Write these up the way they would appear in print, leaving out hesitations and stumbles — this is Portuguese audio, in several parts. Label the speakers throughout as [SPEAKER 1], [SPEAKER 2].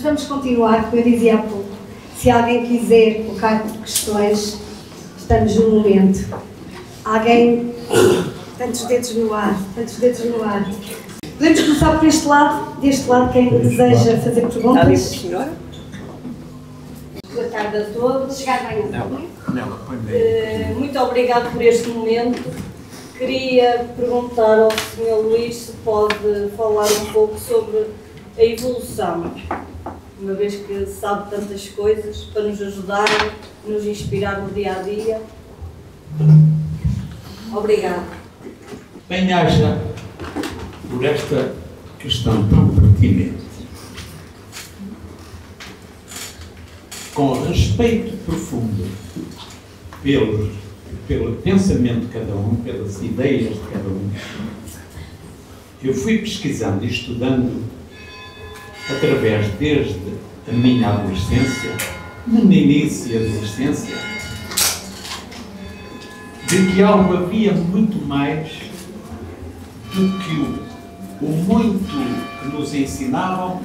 [SPEAKER 1] Mas vamos continuar, como eu dizia há pouco. Se alguém quiser colocar questões, estamos no momento. Alguém... Tantos dedos no ar, tantos dedos no ar. Podemos começar por este lado, deste lado, quem deseja fazer perguntas. Boa tarde a todos. Chegar bem muito obrigado por este momento. Queria perguntar ao Sr. Luís se pode falar um pouco sobre a evolução, uma vez que sabe tantas coisas, para nos ajudar, nos inspirar no dia a dia. Obrigada.
[SPEAKER 2] Bem-aja por esta questão tão pertinente. Com respeito profundo pelo pensamento de cada um, pelas ideias de cada um, eu fui pesquisando e estudando através desde a minha adolescência, meninice e adolescência, de que algo havia muito mais do que o muito que nos ensinavam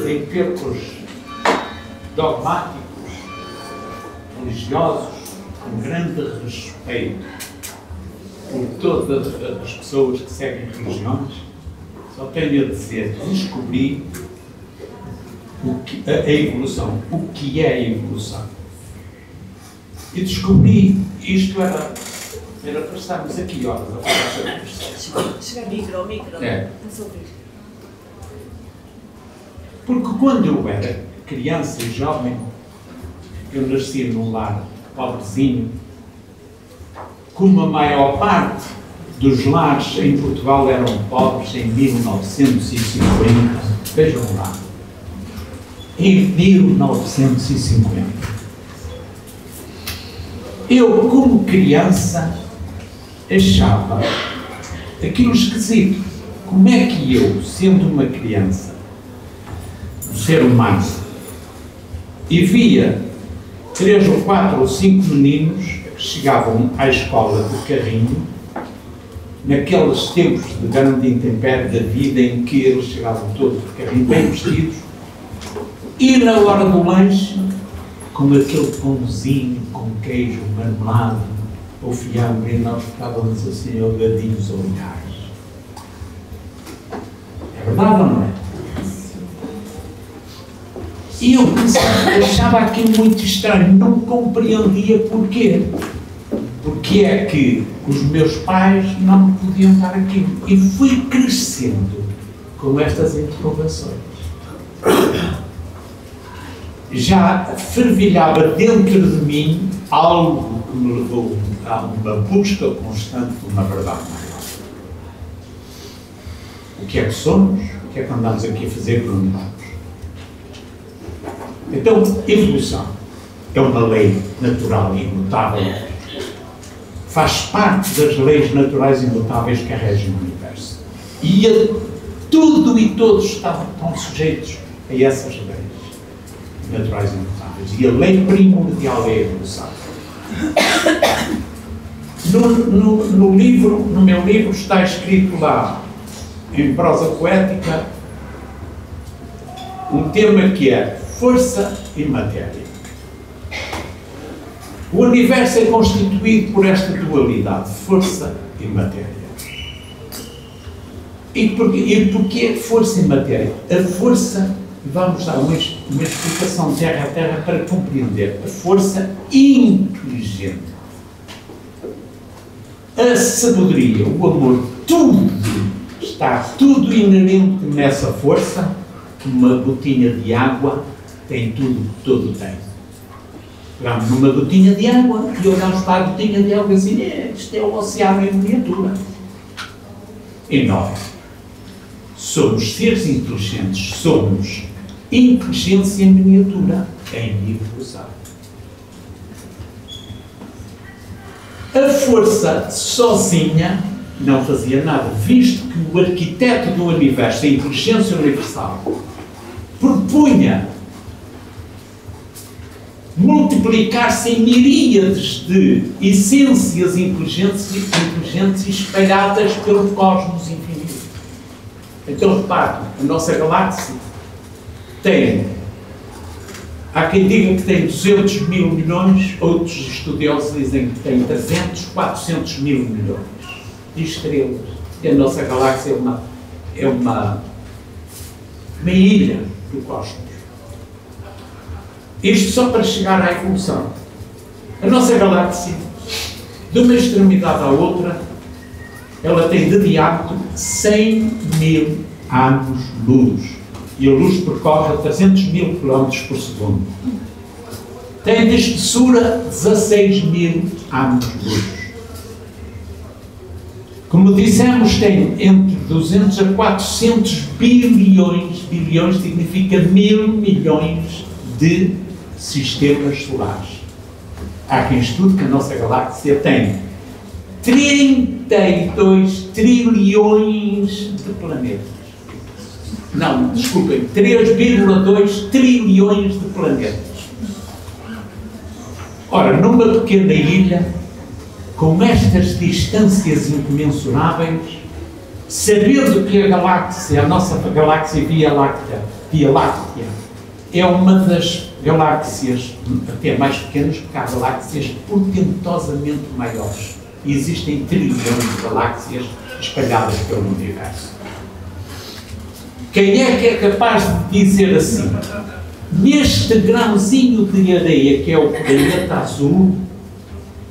[SPEAKER 2] em termos dogmáticos, religiosos, com grande respeito por todas as pessoas que seguem religiões. Só tenho a dizer que descobri a evolução, o que é a evolução. E descobri, isto era para estarmos aqui horas a falar sobre isto.
[SPEAKER 3] Chegar micro.
[SPEAKER 2] É. Porque quando eu era criança e jovem, eu nasci num lar pobrezinho, como a maior parte dos lares em Portugal eram pobres em 1950, vejam lá, em 1950. Eu, como criança, achava aquilo esquisito. Como é que eu, sendo uma criança, um ser humano, e via 3 ou 4 ou 5 meninos que chegavam à escola de carrinho, naqueles tempos de grande intempérie da vida em que eles chegavam todos de carrinho, bem vestidos, e na hora do lanche, com aquele pãozinho, com queijo, marmelado, ou fiambre, e nós ficávamos assim, olhadinhos a olhar. É verdade ou não é? E eu achava aquilo muito estranho, não compreendia porquê. Porque é que os meus pais não me podiam dar aquilo. E fui crescendo com estas interrogações. Já fervilhava dentro de mim algo que me levou a uma busca constante de uma verdade maior. O que é que somos? O que é que andamos aqui a fazer por onde vamos? Então, evolução é uma lei natural e imutável. Faz parte das leis naturais e imutáveis que regem o universo. E tudo e todos estão sujeitos a essas leis naturais e imutáveis. E a lei primordial é a evolução. No meu livro está escrito lá, em prosa poética, um tema que é força e matéria. O universo é constituído por esta dualidade, força e matéria. E porquê força e matéria? A força, vamos dar uma explicação terra a terra para compreender, a força inteligente. A sabedoria, o amor, está tudo inerente nessa força. Uma gotinha de água tem tudo que todo tem. Pegamos numa gotinha de água e olhamos para a gotinha de água assim, isto é o oceano em miniatura. E nós somos seres inteligentes, somos inteligência em miniatura, em evolução. A força sozinha não fazia nada, visto que o arquiteto do universo, a inteligência universal, propunha multiplicar-se em miríades de essências inteligentes espalhadas pelo cosmos infinito. Então, repare, a nossa galáxia tem, há quem diga que tem 200 mil milhões, outros estudiosos dizem que tem 300, 400 mil milhões de estrelas. E a nossa galáxia é uma ilha do cosmos. Isto só para chegar à evolução. A nossa galáxia, de uma extremidade à outra, ela tem de diâmetro 100 mil anos-luz. E a luz percorre a 300 mil km por segundo. Tem de espessura 16 mil anos-luz. Como dissemos, tem entre 200 a 400 bilhões, bilhões significa 1000 milhões de sistemas solares. Há quem estude que a nossa galáxia tem 32 trilhões de planetas. Não, desculpem, 3,2 trilhões de planetas. Ora, numa pequena ilha, com estas distâncias incomensuráveis, sabendo que a nossa galáxia Via Láctea, é uma das galáxias até mais pequenas, porque há galáxias portentosamente maiores. E existem trilhões de galáxias espalhadas pelo universo. Quem é que é capaz de dizer assim, neste grãozinho de areia que é o planeta azul,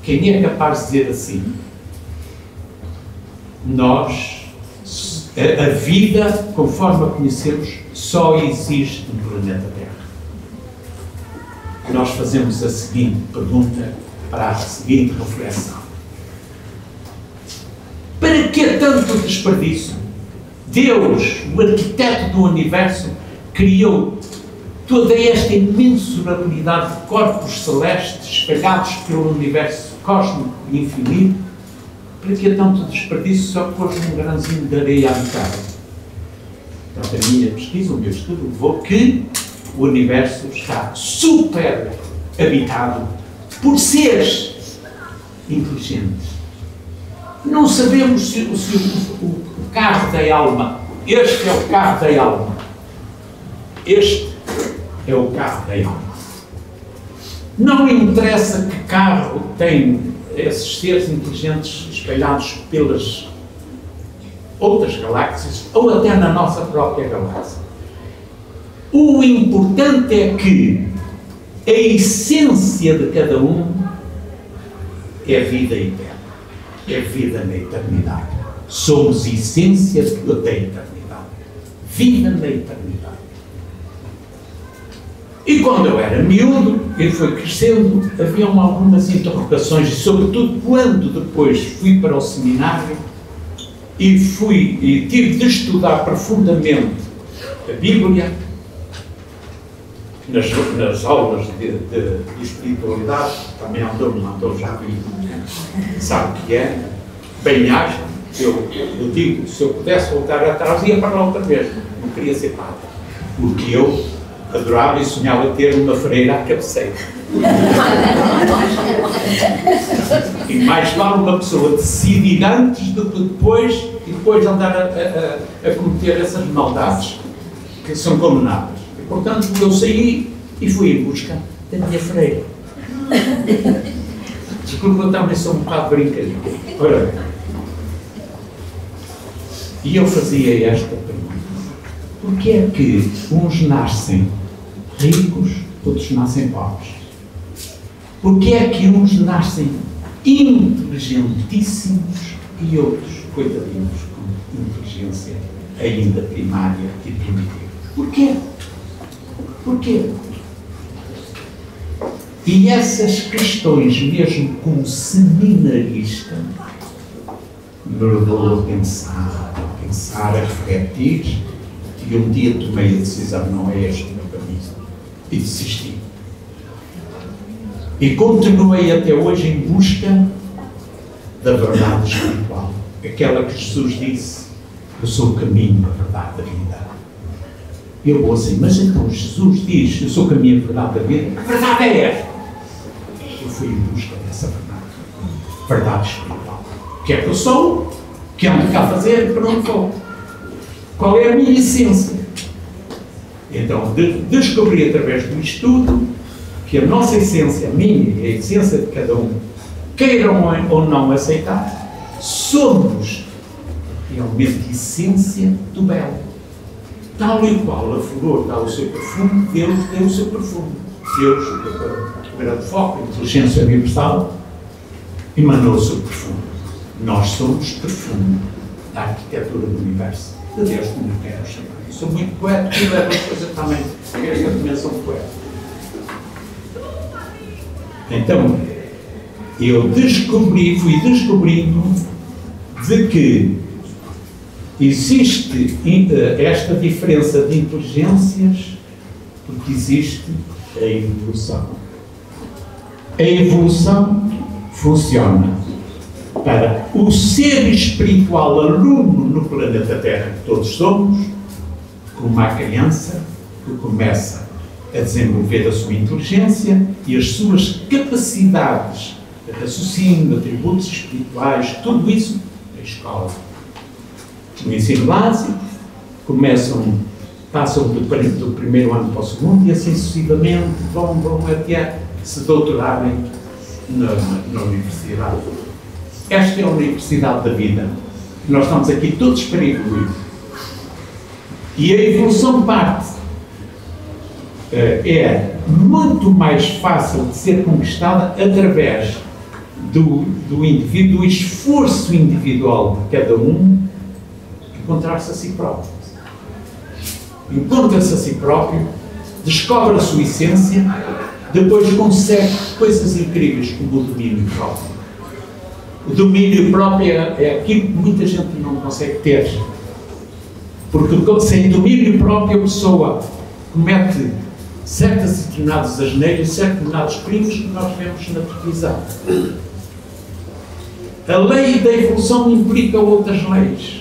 [SPEAKER 2] quem é capaz de dizer assim, a vida, conforme a conhecemos, só existe no planeta Terra? Nós fazemos a seguinte pergunta para a seguinte reflexão. Para que tanto desperdício? Deus, o arquiteto do universo, criou toda esta imensurabilidade de corpos celestes espalhados pelo universo cósmico e infinito. Para que tanto desperdício? Só pôs um grãozinho de areia à metade. Portanto, a minha pesquisa, o meu estudo, levou que o universo está super habitado por seres inteligentes. Não sabemos se o carro da alma, este é o carro da alma, este é o carro da alma. Não interessa que carro tem esses seres inteligentes espalhados pelas outras galáxias ou até na nossa própria galáxia. O importante é que a essência de cada um é vida eterna. É vida na eternidade. Somos essência da eternidade. Vida na eternidade. E quando eu era miúdo, e foi crescendo, haviam algumas interrogações, e sobretudo quando depois fui para o seminário e tive de estudar profundamente a Bíblia, nas aulas de espiritualidade, também andou já vi, sabe o que é, bem acha, eu digo, se eu pudesse voltar atrás, ia para lá outra vez, não queria ser padre, porque eu adorava e sonhava ter uma freira à cabeceira. E mais vale uma pessoa decidir antes do que depois, e depois andar a cometer essas maldades que são condenadas. Portanto, eu saí e fui em busca da minha freira. Desculpa, eu também sou um bocado brincalhão. Ora bem. E eu fazia esta pergunta. Porquê é que uns nascem ricos, outros nascem pobres? Porquê é que uns nascem inteligentíssimos e outros, coitadinhos, com inteligência ainda primária e primitiva? Porquê? Porquê? E essas questões, mesmo como seminarista, me levou a pensar, a refletir, e um dia tomei a decisão, não é este o meu caminho, e desisti. E continuei até hoje em busca da verdade espiritual, aquela que Jesus disse, eu sou o caminho, a verdade, a vida. E eu vou assim, mas então Jesus diz, eu sou o caminho, a verdade, a vida, que verdade é esta? Eu fui em busca dessa verdade espiritual. O que é que eu sou? O que ando cá a fazer? Para onde vou? Qual é a minha essência? Então, descobri através do estudo que a nossa essência, a minha e a essência de cada um, queiram ou não aceitar, somos realmente essência do belo. Tal e qual a flor dá o seu perfume, Deus deu o seu perfume. Deus, o grande foco, a inteligência universal, emanou o seu perfume. Nós somos perfume da arquitetura do universo, de Deus, como quero chamar. Sou muito poético e levo as coisas também a esta dimensão poética. Então, eu fui descobrindo de que existe esta diferença de inteligências porque existe a evolução. A evolução funciona para o ser espiritual aluno no planeta Terra, que todos somos, como uma criança que começa a desenvolver a sua inteligência e as suas capacidades de raciocínio, atributos espirituais, tudo isso na escola. No ensino básico, passam do primeiro ano para o segundo e assim sucessivamente vão até se doutorarem na universidade. Esta é a universidade da vida. Nós estamos aqui todos para evoluir. E a evolução é muito mais fácil de ser conquistada através do indivíduo, do esforço individual de cada um, encontrar-se a si próprio. Encontra-se a si próprio, descobre a sua essência, depois consegue coisas incríveis como o domínio próprio. O domínio próprio é aquilo que muita gente não consegue ter. Porque sem domínio próprio a pessoa comete certas determinadas asneiras, certos determinados crimes que nós vemos na televisão. A lei da evolução implica outras leis.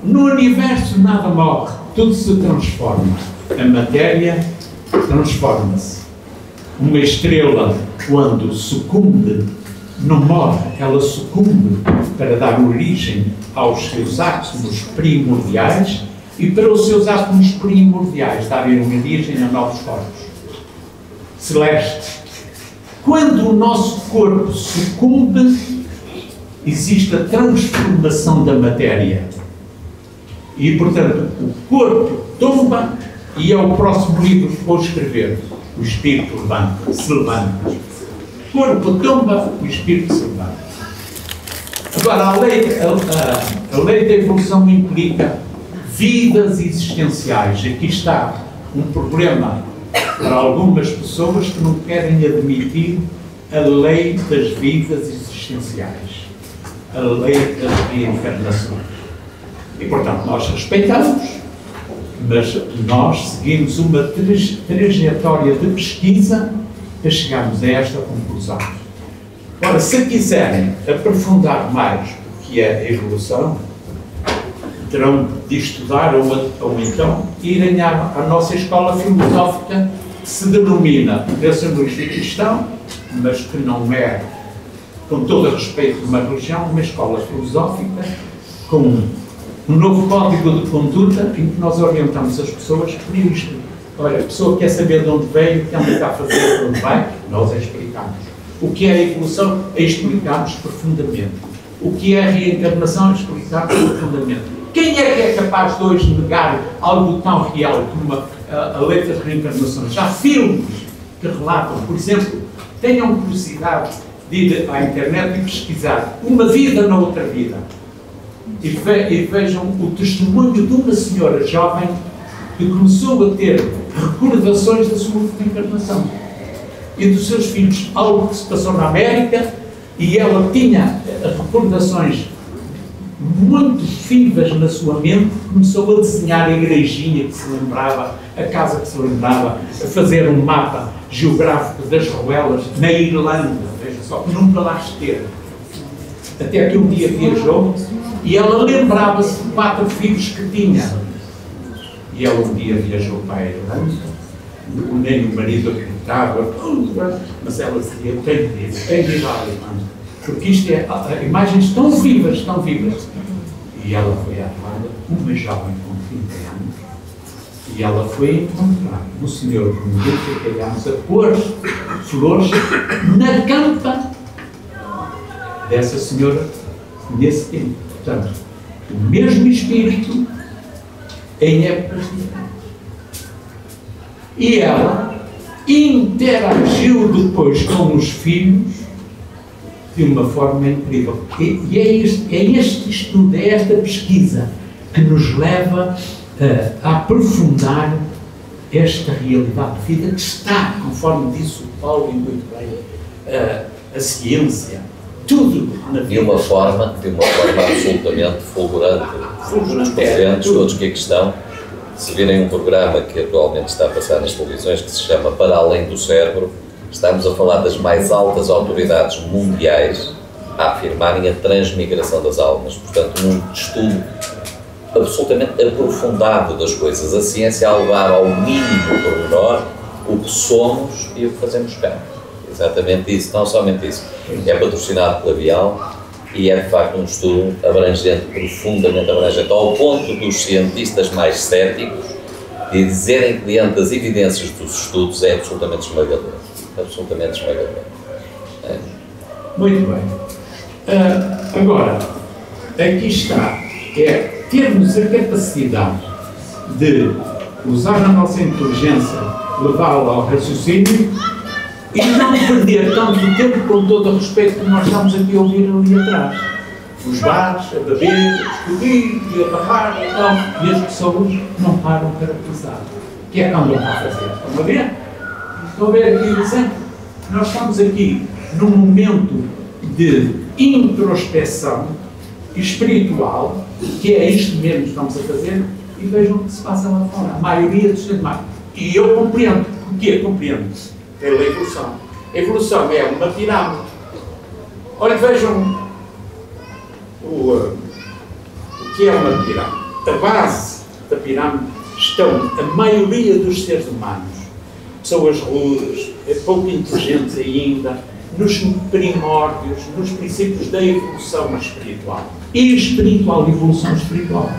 [SPEAKER 2] No universo nada morre, tudo se transforma. A matéria transforma-se. Uma estrela, quando sucumbe, não morre, ela sucumbe para dar origem aos seus átomos primordiais e para os seus átomos primordiais darem origem a novos corpos celestes. Quando o nosso corpo sucumbe, existe a transformação da matéria. E, portanto, o corpo tomba e é o próximo livro que vou escrever. O espírito se levanta. O corpo tomba, o espírito se levanta. Agora, a lei da evolução implica vidas existenciais. Aqui está um problema para algumas pessoas que não querem admitir a lei das vidas existenciais, a lei das reencarnações. E, portanto, nós respeitamos, mas nós seguimos uma trajetória de pesquisa para chegarmos a esta conclusão. Ora, se quiserem aprofundar mais o que é a evolução, terão de estudar ou então irem à nossa escola filosófica, que se denomina racionalista cristão, mas que não é, com todo o respeito, uma religião, uma escola filosófica com um novo código de conduta em que nós orientamos as pessoas por isto. Olha, a pessoa quer saber de onde veio, o que anda cá a fazer, de onde vai, nós a explicamos. O que é a evolução, a explicarmos profundamente. O que é a reencarnação, a explicarmos profundamente. Quem é que é capaz de hoje negar algo tão real como a lei das reencarnações? Há filmes que relatam, por exemplo, tenham curiosidade de ir à internet e pesquisar uma vida na outra vida. E vejam o testemunho de uma senhora jovem que começou a ter recordações da sua reencarnação e dos seus filhos. Algo que se passou na América e ela tinha recordações muito vivas na sua mente. Começou a desenhar a igrejinha que se lembrava, a casa que se lembrava, a fazer um mapa geográfico das ruelas na Irlanda, veja só, que nunca lá esteve. Até que um dia viajou e ela lembrava-se de 4 filhos que tinha. E ela um dia viajou para a Irlanda, nem o marido acreditava, mas ela dizia, tenho de ir à Irlanda, porque isto é imagens tão vivas, tão vivas. E ela foi à Irlanda, uma jovem com 30 anos, E ela foi encontrar um senhor que me disse que calhámos a pôr flores na campa dessa senhora nesse tempo. Portanto, o mesmo espírito em épocas diferentes. E ela interagiu depois com os filhos de uma forma incrível. E é este estudo, é esta pesquisa que nos leva a aprofundar esta realidade de vida que está, conforme disse o Paulo e muito bem, a ciência, tudo na vida.
[SPEAKER 3] De uma forma absolutamente fulgurante. Os presentes, todos que aqui estão, se virem um programa que atualmente está a passar nas televisões, que se chama Para Além do Cérebro, estamos a falar das mais altas autoridades mundiais a afirmarem a transmigração das almas. Portanto, num estudo absolutamente aprofundado das coisas, a ciência a levar ao mínimo pormenor o que somos e o que fazemos cá. Exatamente isso, não somente isso. É patrocinado pela Bial e é de facto um estudo abrangente, profundamente abrangente, ao ponto dos cientistas mais céticos de dizerem que diante das evidências dos estudos é absolutamente esmagador. Absolutamente esmagador.
[SPEAKER 2] Muito bem. Agora, aqui está, é termos a capacidade de usar a nossa inteligência, levá-la ao raciocínio e não perder tanto tempo, com todo o respeito que nós estamos aqui a ouvir ali atrás. Os bares, a beber, a discutir, a barrar, e as pessoas não param para pensar. O que é que andam a fazer? Estão a ver? Estão a ver aqui o exemplo? Nós estamos aqui num momento de introspeção espiritual, que é isto mesmo que estamos a fazer, e vejam o que se passa lá fora. A maioria dos seres humanos. E eu compreendo. Porquê? Compreendo. Pela evolução. A evolução é uma pirâmide. Olha, vejam o que é uma pirâmide. A base da pirâmide estão a maioria dos seres humanos, pessoas rudes, pouco inteligentes ainda, nos primórdios, nos princípios da evolução espiritual. E espiritual, evolução espiritual.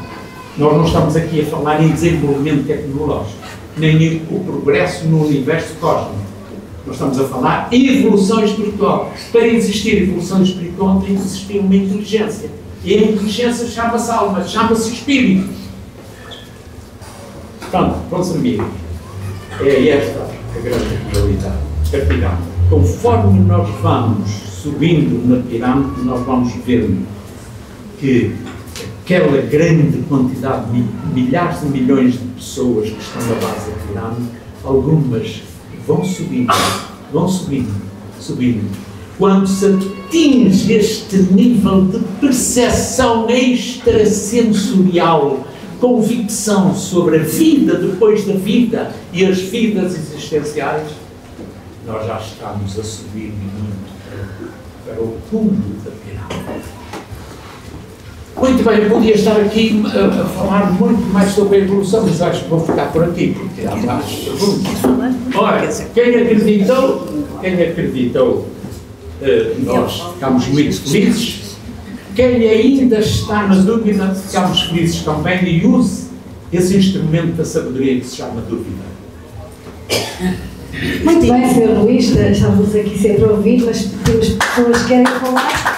[SPEAKER 2] Nós não estamos aqui a falar em desenvolvimento tecnológico, nem o progresso no universo cósmico. Nós estamos a falar em evolução espiritual. Para existir evolução espiritual tem que existir uma inteligência. E a inteligência chama-se alma, chama-se espírito. Portanto, bons amigos, é esta a grande realidade. A pirâmide. Conforme nós vamos subindo na pirâmide, nós vamos vendo que aquela grande quantidade de milhares de milhões de pessoas que estão na base da pirâmide, algumas vão subindo. Quando se atinge este nível de percepção extrasensorial, convicção sobre a vida depois da vida e as vidas existenciais, nós já estamos a subir muito para o fundo da pirâmide. Muito bem, eu podia estar aqui a falar muito mais sobre a evolução, mas acho que vou ficar por aqui, porque há mais perguntas. Ora, quem acreditou, nós ficamos muito felizes. Quem ainda está na dúvida, ficamos felizes também e use esse instrumento da sabedoria que se chama dúvida.
[SPEAKER 1] Muito bem, Sr. Luís, estamos aqui sempre a ouvir, mas temos pessoas que querem falar.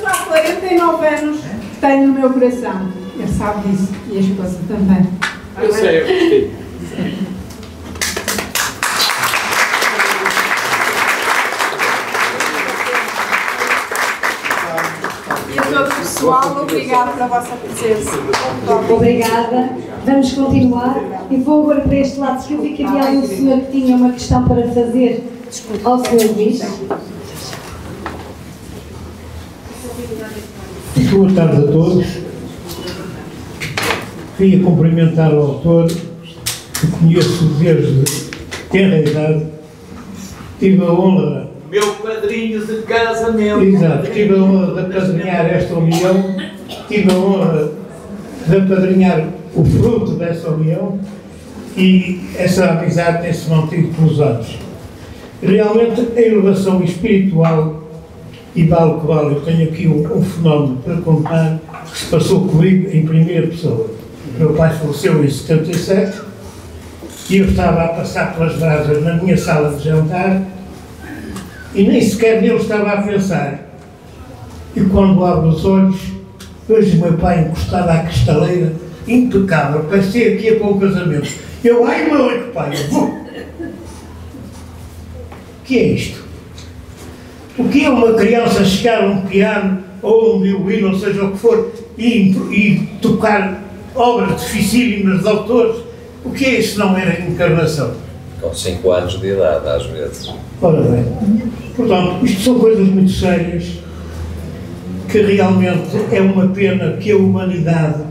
[SPEAKER 4] Há 49 anos que tenho no meu coração. Ele sabe disso e a esposa também.
[SPEAKER 2] Eu sei, eu gostei.
[SPEAKER 4] E a todo o pessoal, obrigado pela vossa presença.
[SPEAKER 1] Obrigada. Vamos continuar. E vou agora para este lado, que eu vi que havia ali um senhor que tinha uma questão para fazer ao Sr. Luís.
[SPEAKER 5] Boa tarde a todos. Queria cumprimentar o autor, que conheço desde tenra idade. Tive a honra...
[SPEAKER 2] Meu padrinho de casamento.
[SPEAKER 5] Exato, tive a honra de apadrinhar esta união, tive a honra de apadrinhar o fruto dessa união e essa amizade tem-se mantido pelos anos. Realmente a elevação espiritual e vale o que vale, eu tenho aqui um fenómeno para contar que se passou comigo em primeira pessoa. Meu pai faleceu em 77 e eu estava a passar pelas brasas na minha sala de jantar e nem sequer nele estava a pensar. E quando abro os olhos, vejo o meu pai encostado à cristaleira, impecável, parecia que ia para um casamento. Eu, ai meu pai, eu vou. O que é isto? O que é uma criança chegar a um piano ou um violino, ou seja o que for, e tocar obras dificílimas de autores? O que é isso não era encarnação?
[SPEAKER 3] Com 5 anos de idade, às vezes.
[SPEAKER 5] Ora bem, portanto, isto são coisas muito sérias que realmente é uma pena que a humanidade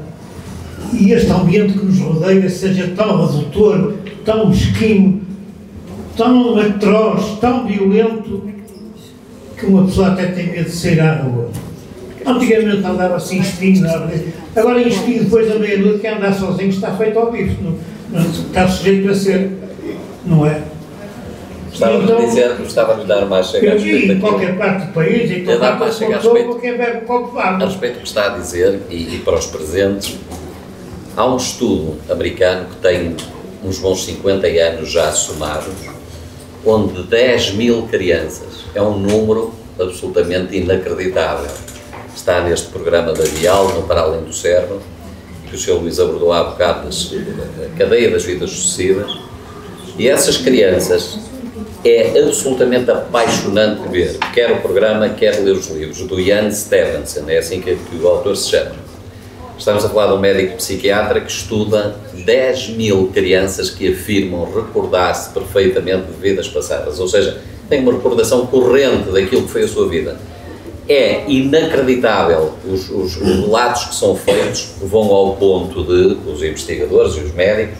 [SPEAKER 5] e este ambiente que nos rodeia seja tão redutor, tão mesquinho, tão atroz, tão violento, que uma pessoa até tem medo de sair à rua. Antigamente andava assim em espinho, agora em espinho depois da meia-noite, quem andar sozinho está feito ao bife, não está sujeito a ser, não é?
[SPEAKER 3] Gostava de dar mais chega a respeito
[SPEAKER 5] em qualquer parte do país, em qualquer parte do mundo, quem bebe copo de água.
[SPEAKER 3] A respeito do que está a dizer, e para os presentes, há um estudo americano que tem uns bons 50 anos já somados, onde 10.000 crianças, é um número absolutamente inacreditável. Está neste programa da Dial, no Para Além do Cérebro, que o Sr. Luís abordou há bocado, a cadeia das vidas sucessivas, e essas crianças é absolutamente apaixonante ver, quer o programa, quer ler os livros, do Ian Stevenson, é assim que o autor se chama. Estamos a falar de um médico psiquiatra que estuda 10.000 crianças que afirmam recordar-se perfeitamente de vidas passadas, ou seja, têm uma recordação corrente daquilo que foi a sua vida. É inacreditável os relatos que são feitos, vão ao ponto de os investigadores e os médicos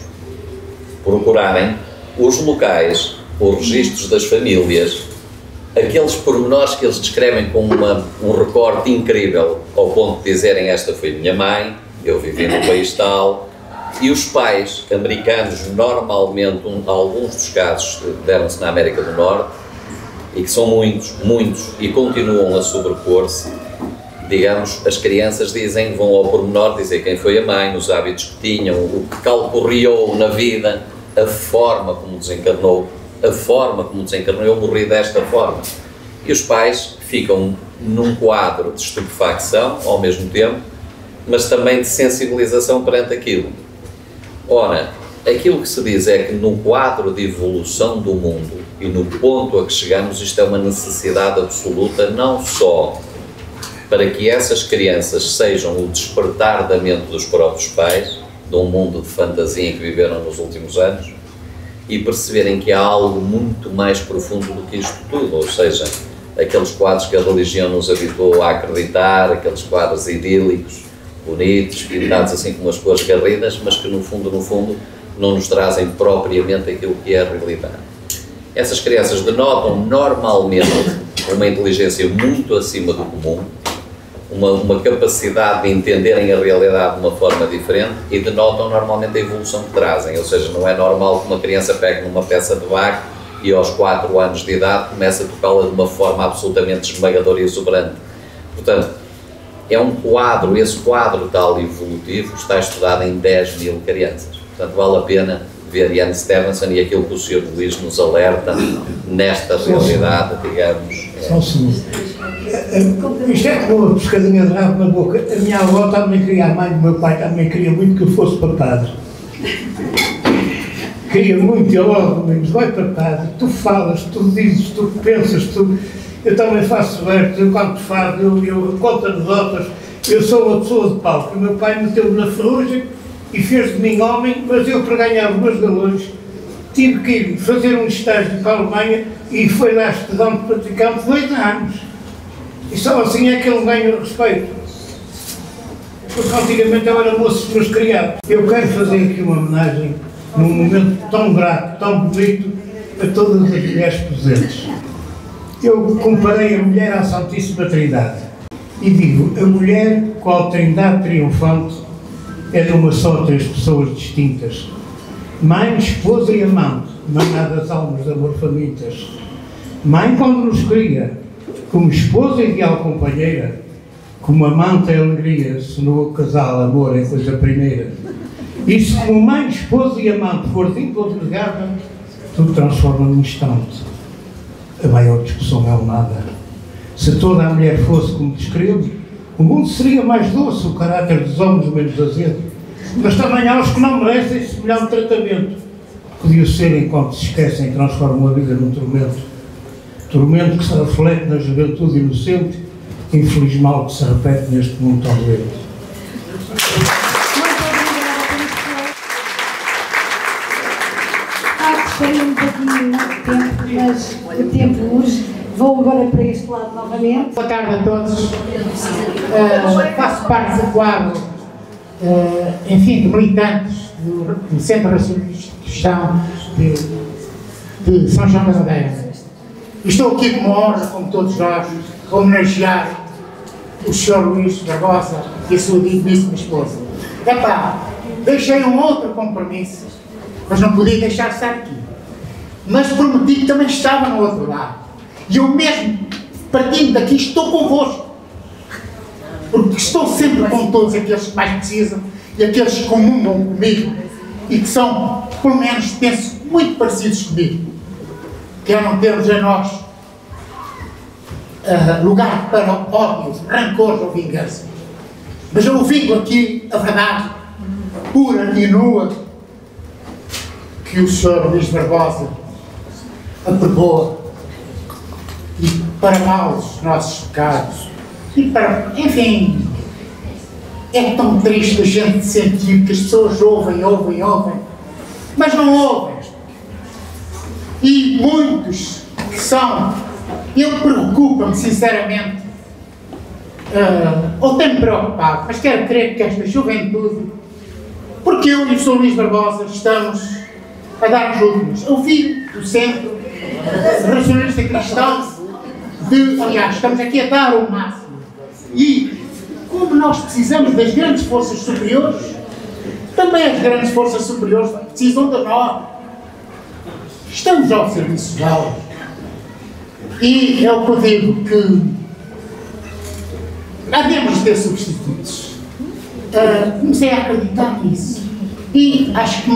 [SPEAKER 3] procurarem os locais, os registros das famílias, aqueles pormenores que eles descrevem com um recorte incrível, ao ponto de dizerem: esta foi minha mãe, eu vivi no país tal, e os pais americanos, normalmente, alguns dos casos deram-se na América do Norte, e que são muitos, e continuam a sobrepor-se, digamos, as crianças dizem, vão ao pormenor dizer quem foi a mãe, os hábitos que tinham, o que calcorreou na vida, a forma como desencarnou, eu morri desta forma. E os pais ficam num quadro de estupefação ao mesmo tempo, mas também de sensibilização perante aquilo. Ora, aquilo que se diz é que no quadro de evolução do mundo e no ponto a que chegamos, isto é uma necessidade absoluta, não só para que essas crianças sejam o despertar da mente dos próprios pais, de um mundo de fantasia em que viveram nos últimos anos, e perceberem que há algo muito mais profundo do que isto tudo, ou seja, aqueles quadros que a religião nos habituou a acreditar, aqueles quadros idílicos, bonitos, pintados assim com umas cores garridas, mas que no fundo não nos trazem propriamente aquilo que é a realidade. Essas crianças denotam normalmente uma inteligência muito acima do comum, uma capacidade de entenderem a realidade de uma forma diferente, e denotam normalmente a evolução que trazem, ou seja, não é normal que uma criança pegue numa peça de Bach e aos 4 anos de idade comece a tocá-la de uma forma absolutamente esmagadora e exuberante. Portanto, é um quadro, esse quadro tal evolutivo está estudado em 10.000 crianças. Portanto, vale a pena ver Ian Stevenson e aquilo que o Sr. Luís nos alerta nesta realidade, digamos.
[SPEAKER 5] Só um segundo. Isto é como uma pescadinha de rabo na boca. A minha avó também queria, a mãe do meu pai também queria muito que eu fosse para padre. Queria muito, eu logo me disse: vai para padre, tu falas, tu dizes, tu pensas, eu também faço versos, eu quando falo, eu conto anedotas, eu sou uma pessoa de palco. O meu pai meteu-me na ferrugem e fez de mim homem, mas eu, para ganhar os meus galões, tive que ir fazer um estágio para a Alemanha e foi lá estudando, praticando 2 anos. E só assim é que ele ganha o respeito. Porque antigamente eu era moço dos meus criados. Eu quero fazer aqui uma homenagem, num momento tão grato, tão bonito, a todas as mulheres presentes. Eu comparei a mulher à Santíssima Trindade e digo: a mulher, qual Trindade triunfante, é de uma só 3 pessoas distintas: mãe, esposa e amante, manhã das almas de amor famintas. Mãe quando nos cria, como esposa e ideal companheira, como amante e alegria, se no casal amor é coisa primeira. E se como mãe, esposa e amante for dita ou delegada, tudo transforma num instante. A maior discussão é o nada. Se toda a mulher fosse como descrevo, o mundo seria mais doce, o caráter dos homens menos azedo. Mas também há os que não merecem semelhante tratamento. Podia ser enquanto se esquecem e transformam a vida num tormento. Tormento que se reflete na juventude inocente, infeliz mal que se repete neste mundo tão doente.
[SPEAKER 1] Gostaria um pouquinho de tempo, mas o tempo urge. Vou agora para este lado novamente.
[SPEAKER 6] Boa tarde a todos. Faço parte do quadro, enfim, de militantes do Centro Racionalista Cristão de São João da Madeira. Estou aqui com uma honra, como todos nós, a homenagear o Sr. Luís Barbosa e a sua digníssima esposa. Deixei um outro compromisso, mas não podia deixar de estar aqui. Mas prometi que também estava no outro lado. E eu mesmo, partindo daqui, estou convosco. Porque estou sempre com todos aqueles que mais precisam e aqueles que comungam comigo e que são, pelo menos, penso, muito parecidos comigo. Que é não termos a nós lugar para ódio, rancor ou vingança. Mas eu ouvindo aqui a verdade pura e nua que o Sr. Luís Barbosa apregou e para mal os nossos pecados e para, enfim, é tão triste a gente sentir que as pessoas ouvem, mas não ouvem. E muitos que são, eu preocupo-me sinceramente, ou tenho-me preocupado, mas quero crer que esta juventude, porque eu e o Sr. Luís Barbosa estamos a dar os últimos. Eu vi do Centro Racionalista Cristão, aliás, estamos aqui a dar o máximo. E como nós precisamos das grandes forças superiores, também as grandes forças superiores precisam de nós. Estamos ao serviço delas. E é o que eu digo, que havemos de ter substitutos. Comecei a acreditar nisso. E acho que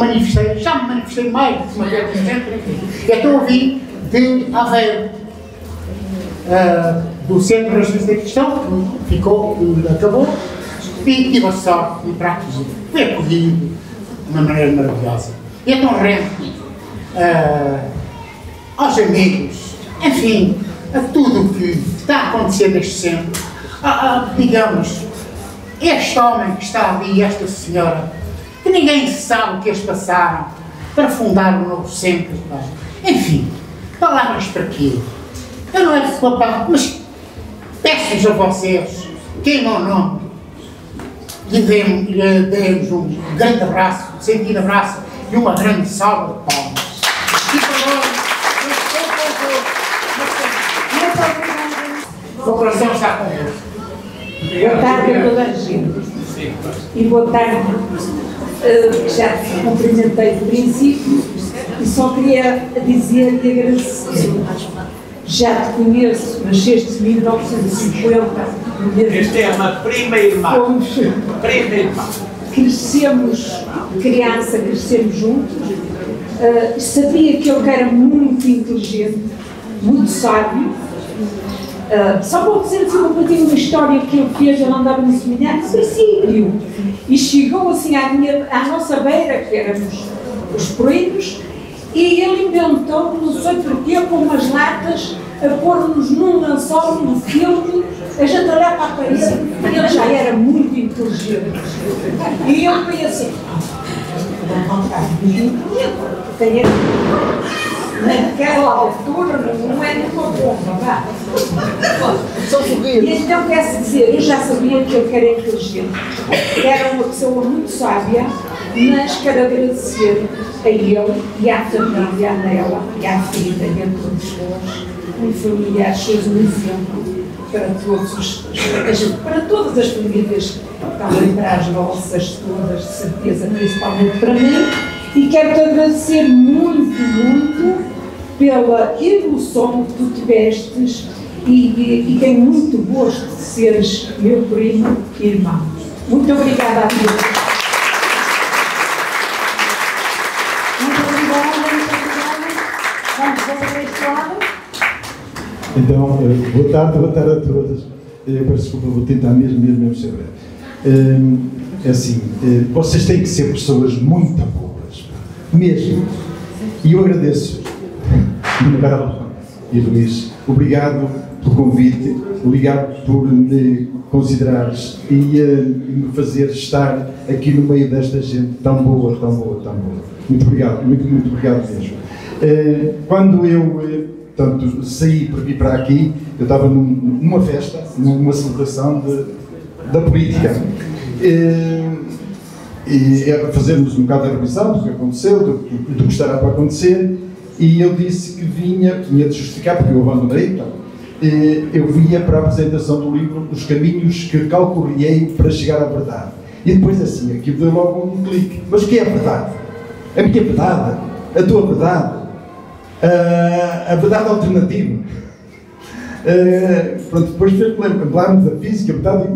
[SPEAKER 6] já me manifestei mais de uma vez sempre. Então ouvi de Aveiro, do Centro Racionalista Cristão, que acabou, e tive a sorte de ir para aqui. Foi acolhido de uma maneira maravilhosa. E então rendo aos amigos, enfim, a tudo o que está a acontecer neste centro, digamos, este homem que está ali, esta senhora, que ninguém sabe o que eles passaram para fundar um novo centro. Enfim, palavras para quê? Eu não é de papá, mas peço-vos a vocês, queimam o nome, lhe demos um grande abraço, um sentido abraço e uma grande salva de palmas. E para o coração está convosco.
[SPEAKER 4] Boa tarde a toda a gente. E boa tarde, já te cumprimentei de princípio e só queria dizer e agradecer. Já te conheço, nasceste em 1950.
[SPEAKER 2] Esta é uma prima irmã. Prima irmã.
[SPEAKER 4] Crescemos, criança, crescemos juntos. Sabia que ele era muito inteligente, muito sábio. Só vou dizer assim um pouquinho uma história que ele fez. Ele andava no seminário no princípio e chegou assim à nossa beira, que éramos os primos, e ele inventou, não sei porquê, com umas latas, a pôr-nos num lençol, num filme, a gente olhar para a parede, e ele já era muito inteligente. E eu pensei, vou contar naquela altura não é nenhuma bomba, vá. E então quer-se dizer, eu já sabia que ele era inteligente, era uma pessoa muito sábia, mas quero agradecer a ele e à família, a Nela e à filha dentro de pessoas, uma família às vezes um exemplo para todas as famílias, também para as vossas todas, de certeza, principalmente para mim. E quero-te agradecer muito, muito pela evolução que tu tivestes e tenho muito gosto de seres meu primo e irmão. Muito obrigada a todos.
[SPEAKER 1] Muito obrigada, muito obrigada. Vamos para este lado.
[SPEAKER 7] Então, boa tarde a todas. Peço desculpa, vou tentar mesmo ser breve. É assim, vocês têm que ser pessoas muito boas, mesmo. E eu agradeço, Manuel e Luís, obrigado pelo convite, obrigado por me considerares e me fazer estar aqui no meio desta gente tão boa. Muito obrigado, muito obrigado mesmo. Quando eu saí para vir para aqui, eu estava numa festa, numa celebração da política. E fazermos um bocado de revisão do que aconteceu, do que estará para acontecer, e eu disse que tinha de justificar, porque eu abandonei, então, eu vinha para a apresentação do livro Os Caminhos que Calculei para Chegar à Verdade. E depois assim, aqui deu logo um clique. Mas o que é a verdade? A minha verdade? A tua verdade? A verdade alternativa? Pronto, depois falarmos da física, verdade,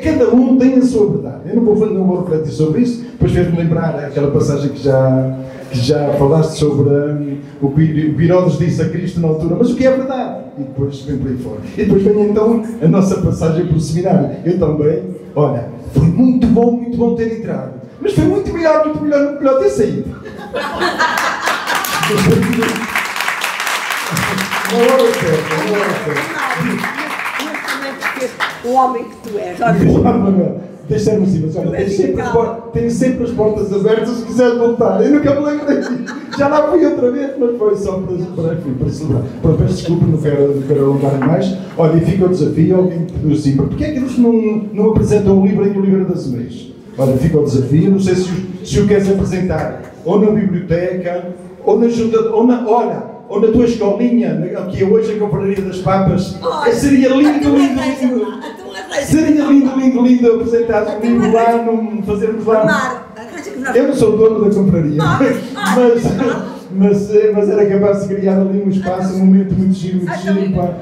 [SPEAKER 7] cada um tem a sua verdade. Eu não vou refletir sobre isso. Depois fez-me lembrar aquela passagem que já falaste sobre o que Herodes disse a Cristo na altura, mas o que é verdade? E depois vem por aí fora. E depois vem então a nossa passagem pelo seminário. Eu também, olha, foi muito bom ter entrado, mas foi muito melhor ter saído.
[SPEAKER 1] O homem que tu és.
[SPEAKER 7] Deixa-me assim, mas olha, tenho sempre as portas abertas se quiseres voltar. Eu nunca me lembro daqui. Já lá fui outra vez, mas foi só para celebrar. Pronto, peço desculpa, não quero alongar mais. Olha, e fica o desafio, alguém me pediu assim, porque é que eles não apresentam o livro em Oliveira das Meias? Olha, fica o desafio, não sei se o queres apresentar, ou na biblioteca, ou na tua escolinha, que é hoje a Confraria das Papas. Seria lindo. Seria lindo apresentar o livro lá, fazermos lá. Eu não sou dono da confraria, mas era capaz de criar ali um espaço, um momento muito giro,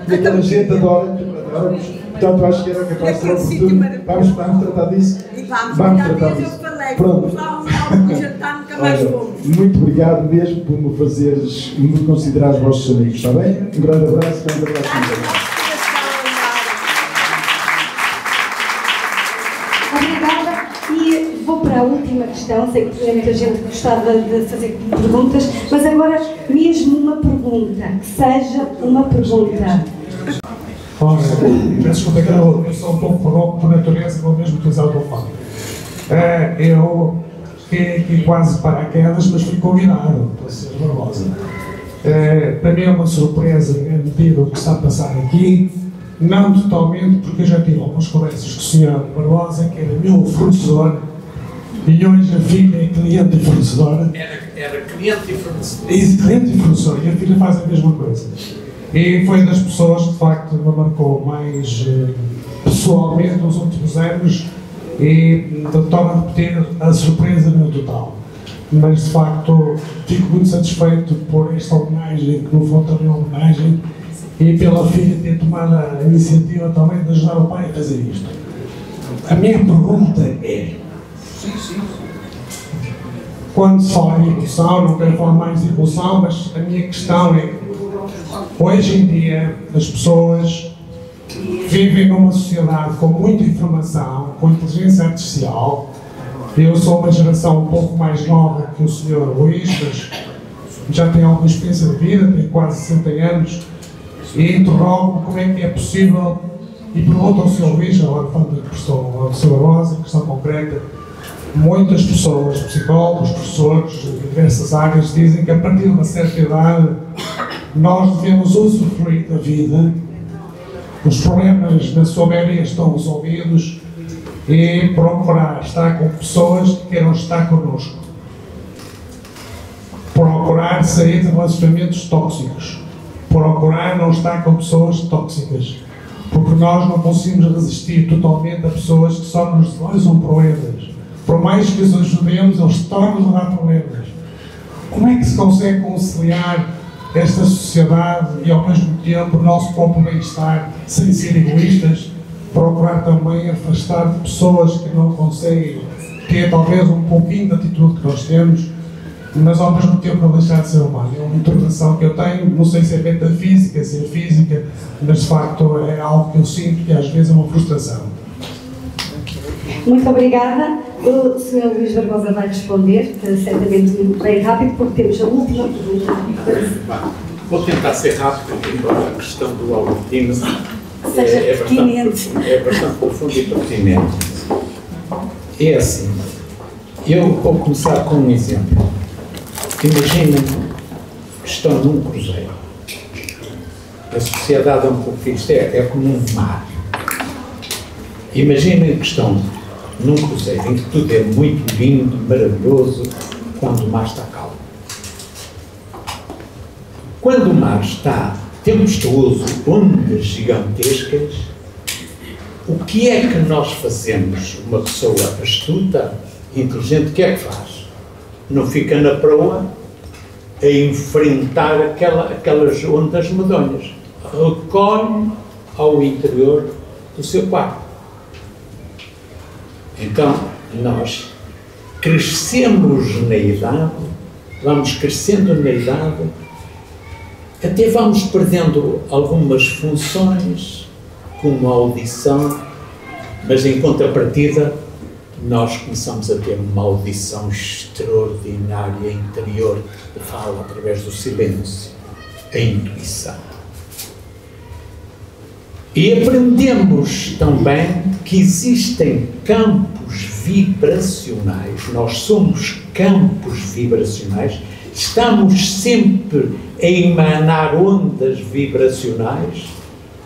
[SPEAKER 7] e aquela gente adora-nos. Portanto, acho que era capaz de ser oportuno. Vamos tratar disso. Vamos tratar disso. Pronto. Muito obrigado mesmo por me considerar os vossos amigos, está bem? Um grande abraço.
[SPEAKER 1] Obrigada. E vou para a última questão. Sei que muita gente gostava de fazer perguntas, mas agora mesmo uma pergunta, que seja uma pergunta.
[SPEAKER 8] Ora, peço desculpa que eu sou um pouco rouco por natureza, vou mesmo utilizar o telefone. Eu fiquei aqui quase paraquedas, mas fui convidado para ser Barbosa. Para mim é uma surpresa em grande medida o que está a passar aqui, não totalmente, porque eu já tive algumas conversas com o Sr. Barbosa, que era meu fornecedor, e hoje a filha é cliente e fornecedora.
[SPEAKER 2] Era cliente e fornecedor.
[SPEAKER 8] Cliente e fornecedor, e a filha faz a mesma coisa. E foi das pessoas que de facto me marcou mais pessoalmente nos últimos anos, e torno a repetir, a surpresa no total. Mas de facto fico muito satisfeito por esta homenagem, que no fundo também é uma homenagem, e pela filha ter tomado a iniciativa também de ajudar o pai a fazer isto. A minha pergunta é, quando se fala em evolução, não quero falar mais de evolução, mas a minha questão é, hoje em dia as pessoas vivem numa sociedade com muita informação, com inteligência artificial. Eu sou uma geração um pouco mais nova que o Sr. Luís, mas já tenho alguma experiência de vida, tenho quase 60 anos, e interrogo como é que é possível, e pergunto ao Sr. Luís, agora falando da questão ao Sr. Barbosa, questão concreta, muitas pessoas, psicólogos, professores de diversas áreas, dizem que a partir de uma certa idade nós devemos usufruir da vida, os problemas na sua maioria estão resolvidos, e procurar estar com pessoas que queiram estar connosco. Procurar sair de relacionamentos tóxicos. Procurar não estar com pessoas tóxicas. Porque nós não conseguimos resistir totalmente a pessoas que só nos causam problemas. Por mais que os ajudemos, eles tornam-nos a dar problemas. Como é que se consegue conciliar esta sociedade e, ao mesmo tempo, o nosso próprio bem-estar, sem ser egoístas, procurar também afastar de pessoas que não conseguem ter talvez um pouquinho de atitude que nós temos, mas ao mesmo tempo não deixar de ser humano. É uma interpretação que eu tenho, não sei se é metafísica, se é física, mas de facto é algo que eu sinto que às vezes é uma frustração.
[SPEAKER 1] Muito obrigada. O Sr. Luís Barbosa vai responder, certamente bem rápido, porque temos a última pergunta.
[SPEAKER 2] Vou tentar ser rápido, embora a questão do Albertino
[SPEAKER 1] seja pertinente.
[SPEAKER 2] É bastante profunda e pertinente. É assim, eu vou começar com um exemplo. Imaginem que estão num cruzeiro. A sociedade é um pouco isto, é como um mar. Imaginem que estão num cruzeiro em que tudo é muito lindo, maravilhoso, quando o mar está calmo. Quando o mar está tempestuoso, ondas gigantescas, o que é que nós fazemos? Uma pessoa astuta, inteligente, o que é que faz? Não fica na proa a enfrentar aquelas ondas medonhas. Recolhe ao interior do seu quarto. Então, nós crescemos na idade, vamos crescendo na idade, até vamos perdendo algumas funções, como a audição, mas em contrapartida, nós começamos a ter uma audição extraordinária interior que fala através do silêncio, a intuição. E aprendemos também que existem campos vibracionais, nós somos campos vibracionais, estamos sempre a emanar ondas vibracionais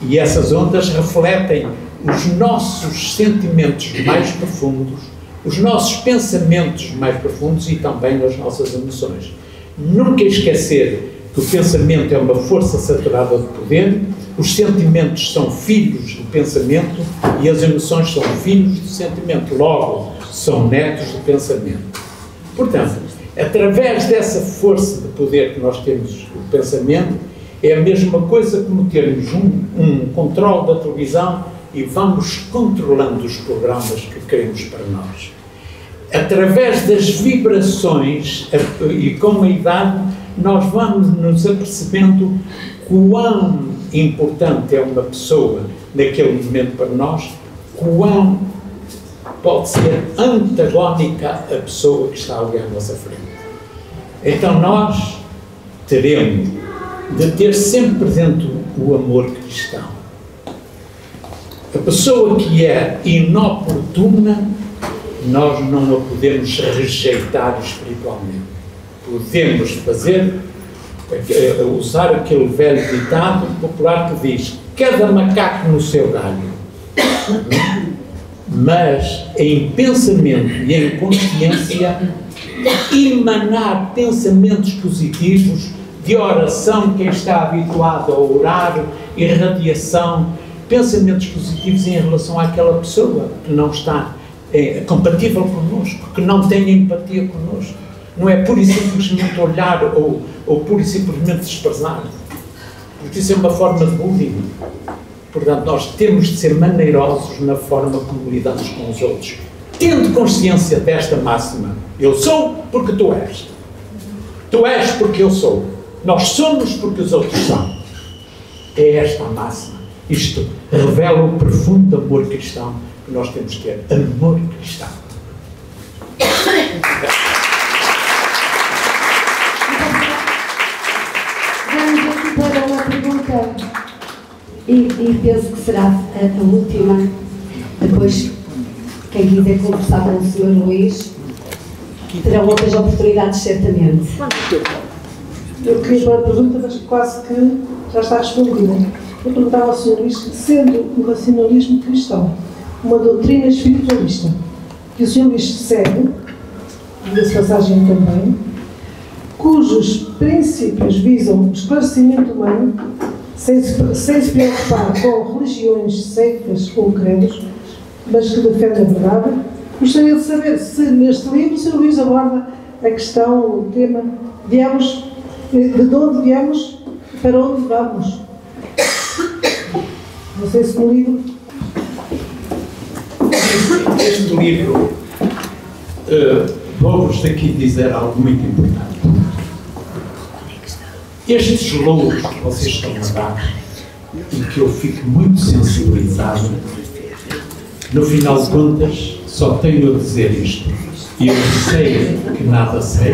[SPEAKER 2] e essas ondas refletem os nossos sentimentos mais profundos, os nossos pensamentos mais profundos e também as nossas emoções. Nunca esquecer que o pensamento é uma força saturada de poder, os sentimentos são filhos do pensamento e as emoções são filhos do sentimento, logo são netos do pensamento. Portanto, através dessa força de poder que nós temos do pensamento, é a mesma coisa como termos um controle da televisão e vamos controlando os programas que queremos para nós. Através das vibrações e com a idade, nós vamos nos apercebendo quão importante é uma pessoa naquele momento para nós, quão pode ser antagónica a pessoa que está ali à nossa frente. Então nós teremos de ter sempre presente o amor cristão. A pessoa que é inoportuna, nós não a podemos rejeitar espiritualmente. Podemos usar aquele velho ditado popular que diz: cada macaco no seu galho. Mas em pensamento e em consciência, emanar pensamentos positivos de oração, quem está habituado a orar, irradiação, pensamentos positivos em relação àquela pessoa que não está compatível connosco, que não tem empatia connosco. Não é pura e simplesmente olhar ou pura e simplesmente desprezar, porque isso é uma forma de bullying. Portanto, nós temos de ser maneirosos na forma como lidamos com os outros, tendo consciência desta máxima: eu sou porque tu és. Tu és porque eu sou. Nós somos porque os outros são. É esta a máxima. Isto revela o profundo amor cristão que nós temos que ter. Amor cristão.
[SPEAKER 1] Vamos aqui para uma pergunta e penso que será a última. Depois, quem quiser conversar com o Sr. Luís, terão outras oportunidades, certamente.
[SPEAKER 9] Eu queria fazer uma pergunta, mas quase que já está respondida. Eu perguntava ao Sr. Luís, sendo o racionalismo cristão uma doutrina espiritualista, que o Sr. Luís segue, diga-se passagem também, cujos princípios visam o esclarecimento humano, sem se preocupar com religiões, seitas ou credos, mas que defendem a verdade, gostaria de saber se neste livro o Sr. Luís aborda a questão, o tema, de onde viemos para onde vamos? Não sei se no livro...
[SPEAKER 2] Este livro, vou-vos aqui dizer algo muito importante. Estes louros que vocês estão a dar, e que eu fico muito sensibilizado, no final de contas, só tenho a dizer isto. Eu sei que nada sei,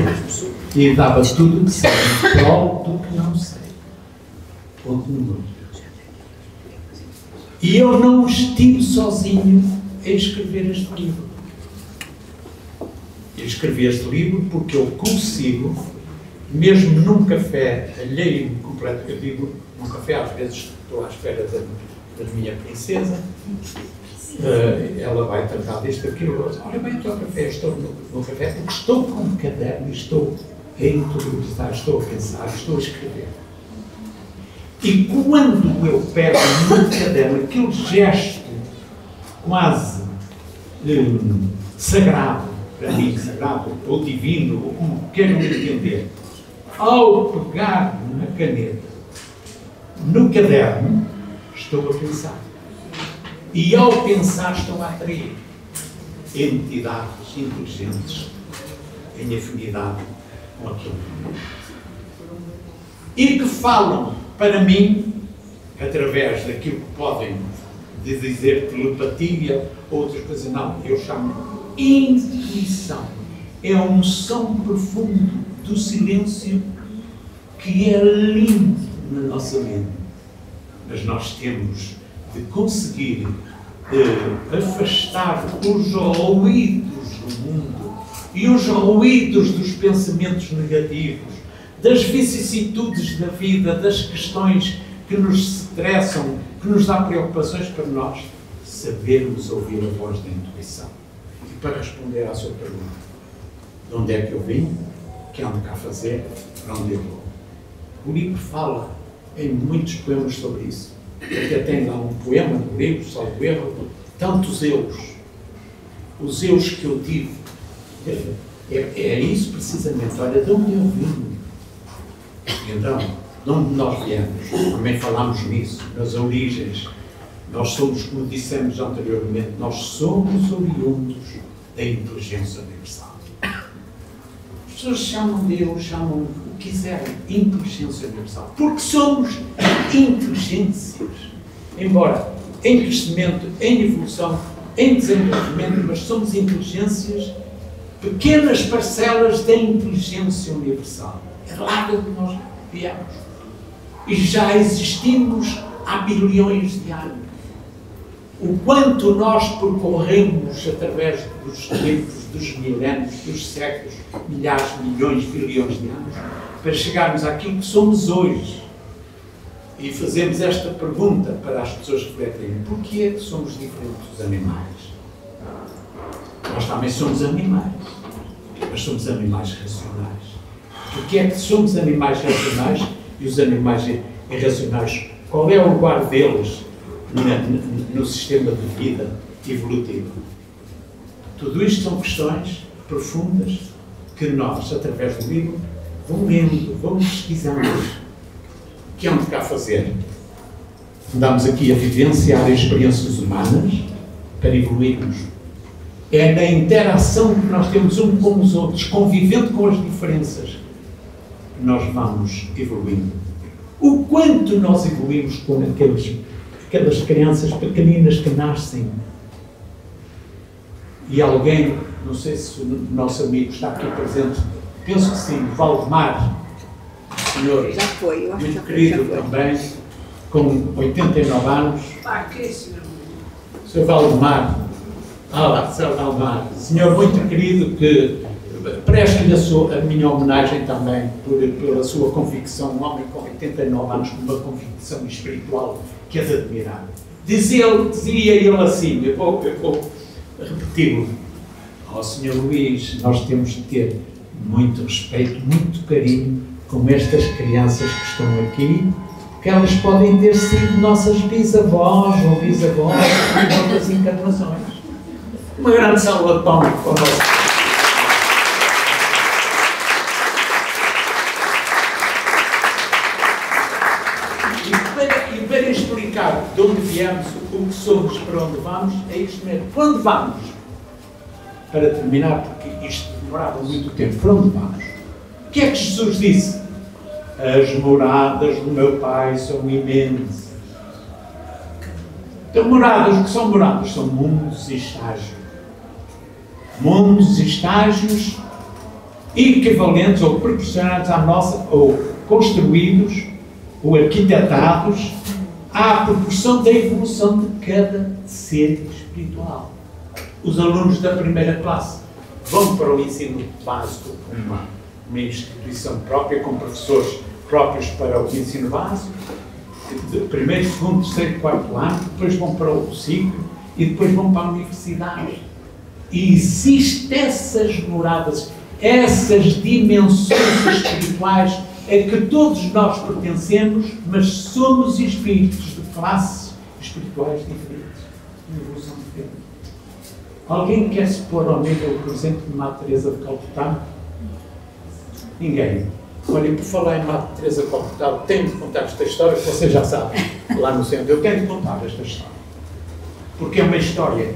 [SPEAKER 2] e dava tudo o que sei, em prol do que não sei. Ponto número 1. E eu não estive sozinho a escrever este livro. Eu escrevi este livro porque eu consigo, mesmo num café alheio completo, eu digo, num café às vezes estou à espera da minha princesa, ela vai tratar disto, aquilo, olha bem, estou ao café, estou no café, porque estou com um caderno e estou a interiorizar, estou a pensar, estou a escrever. E quando eu pego no caderno aquele gesto quase sagrado, para mim, sagrado, ou divino, ou como queiram entender, ao pegar na caneta, no caderno, estou a pensar. E ao pensar, estou a atrair entidades inteligentes em afinidade com aquilo. E que falam para mim, através daquilo que podem dizer telepatia, outras coisas, não, eu chamo intuição. É um som profundo do silêncio que é lindo na nossa mente. Mas nós temos de conseguir afastar os ruídos do mundo e os ruídos dos pensamentos negativos, das vicissitudes da vida, das questões que nos estressam, que nos dá preocupações, para nós sabermos ouvir a voz da intuição. E para responder à sua pergunta, de onde é que eu vim, o que ando cá a fazer, para onde eu vou? O livro fala em muitos poemas sobre isso. Até tem lá um poema no livro, só o erro, tantos eus. Os eus que eu tive. É isso precisamente. Olha, de onde eu vim. Então, de onde nós viemos? Também falámos nisso, nas origens. Nós somos, como dissemos anteriormente, nós somos oriundos da inteligência universal. As pessoas chamam Deus, chamam o que quiserem, inteligência universal. Porque somos inteligências. Embora em crescimento, em evolução, em desenvolvimento, mas somos inteligências, pequenas parcelas da inteligência universal. É lá de onde nós viemos. E já existimos há bilhões de anos. O quanto nós percorremos através dos tempos, dos milénios, dos séculos, milhares, milhões, bilhões de anos, para chegarmos àquilo que somos hoje. E fazemos esta pergunta para as pessoas refletirem: porquê é que somos diferentes dos animais? Nós também somos animais, mas somos animais racionais. Porquê é que somos animais racionais e os animais irracionais? Qual é o lugar deles no sistema de vida evolutivo? Tudo isto são questões profundas que nós, através do livro, vamos lendo, vamos pesquisando. O que ando cá a fazer? Andamos aqui a vivenciar experiências humanas para evoluirmos. É na interação que nós temos uns com os outros, convivendo com as diferenças, que nós vamos evoluindo. O quanto nós evoluímos com aquelas crianças pequeninas que nascem. E alguém, não sei se o nosso amigo está aqui presente, penso que sim, Valdemar, senhor
[SPEAKER 10] já foi, eu acho
[SPEAKER 2] muito
[SPEAKER 10] que
[SPEAKER 2] querido
[SPEAKER 10] já foi.
[SPEAKER 2] também, com 89 anos. Sr. Valdemar, Sr. Valdemar, senhor muito querido, que presto-lhe a minha homenagem também pela sua convicção, um homem com 89 anos, com uma convicção espiritual que é de admirar. Dizia ele assim, eu vou repeti-lo: Sr. Luís, nós temos de ter muito respeito, muito carinho com estas crianças que estão aqui, porque elas podem ter sido nossas bisavós ou bisavós em outras encarnações. Uma grande salva de palmas para nós. explicar de onde viemos, o que somos, para onde vamos, é isto mesmo. Para onde vamos? Para terminar, porque isto demorava muito tempo. Para onde vamos? O que é que Jesus disse? As moradas do meu Pai são imensas. Então, moradas, o que são moradas? São mundos e estágios. Mundos e estágios equivalentes ou proporcionados à nossa, ou construídos, ou arquitetados, à proporção da evolução de cada ser espiritual. Os alunos da primeira classe vão para o ensino básico, uma instituição própria, com professores próprios para o ensino básico, de primeiro, segundo, terceiro, quarto ano, depois vão para o ciclo e depois vão para a universidade. E existem essas moradas, essas dimensões espirituais a que todos nós pertencemos, mas somos espíritos de classes espirituais diferentes, de evolução diferente. Alguém quer se pôr ao nível, por exemplo, de Madre Teresa de Calcutá? Ninguém. Olha, por falar em Madre Teresa de Calcutá, tenho de contar esta história, que vocês já sabem, lá no centro. Eu tenho de contar esta história, porque é uma história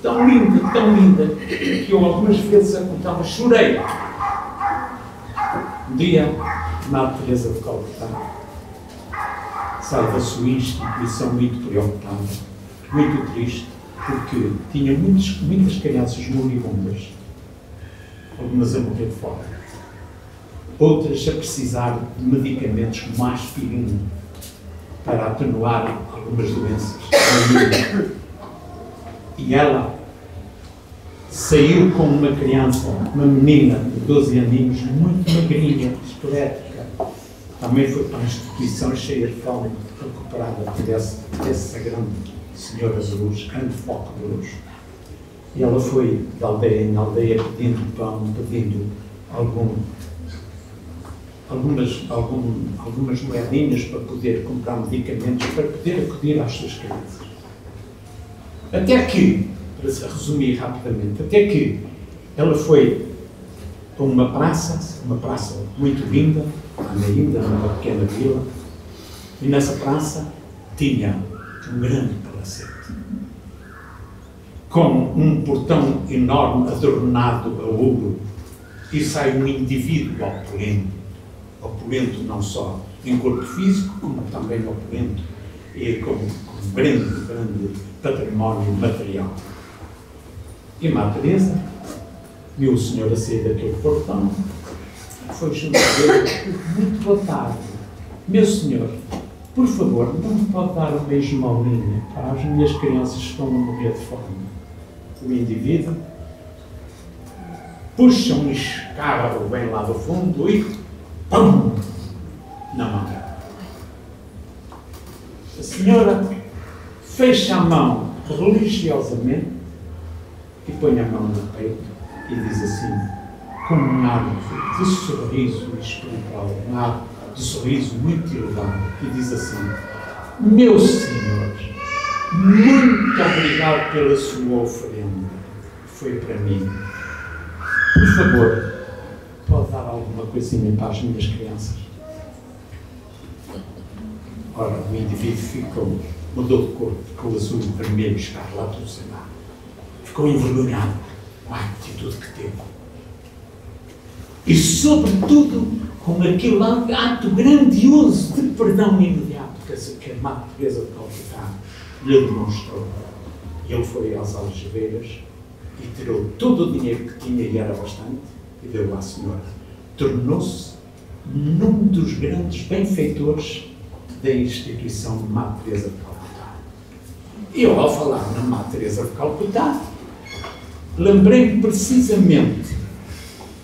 [SPEAKER 2] tão linda, que eu algumas vezes a contava, chorei. Um dia, Madre Teresa de Calcutá sai da sua instituição muito preocupada, muito triste, porque tinha muitas crianças moribundas, algumas a morrer de fome, outras a precisar de medicamentos como a aspirina para atenuar algumas doenças. E ela saiu com uma criança, uma menina de 12 aninhos, muito magrinha, esquelética. Também foi para a instituição cheia de fome, recuperada por essa grande senhora de luz, grande foco de luz. E ela foi de aldeia em aldeia pedindo pão, pedindo algumas moedinhas para poder comprar medicamentos, para poder acudir às suas crianças. Até que, para resumir rapidamente, até que ela foi a uma praça muito linda, ainda numa pequena vila, e nessa praça tinha um grande palacete, com um portão enorme adornado a ouro, e sai um indivíduo opulento não só em corpo físico, como também opulento e com grande património material. E Madre Teresa viu o senhor a sair daquele portão, foi junto dele: muito boa tarde, meu senhor, por favor, não me pode dar uma esmolinha para as minhas crianças que estão a morrer de fome? O indivíduo puxa um escárabo bem lá do fundo e pum! Na mão. A senhora fecha a mão religiosamente e põe a mão no peito e diz assim, com um ar de sorriso espiritual, um ar de sorriso muito elevado, e diz assim: meu senhor, muito obrigado pela sua oferenda, foi para mim. Por favor, pode dar alguma coisinha para as minhas crianças? Ora, o indivíduo mudou de cor, ficou azul, vermelho, escarlate, não sei lá. Ficou envergonhado com a atitude que teve. E, sobretudo, com aquele ato grandioso de perdão imediato que a Madre Teresa de Calcutá lhe demonstrou. E ele foi às algibeiras e tirou todo o dinheiro que tinha, e era bastante, e deu à senhora. Tornou-se num dos grandes benfeitores da instituição de Madre Teresa de Calcutá. E eu, ao falar na Madre Teresa de Calcutá, lembrei-me precisamente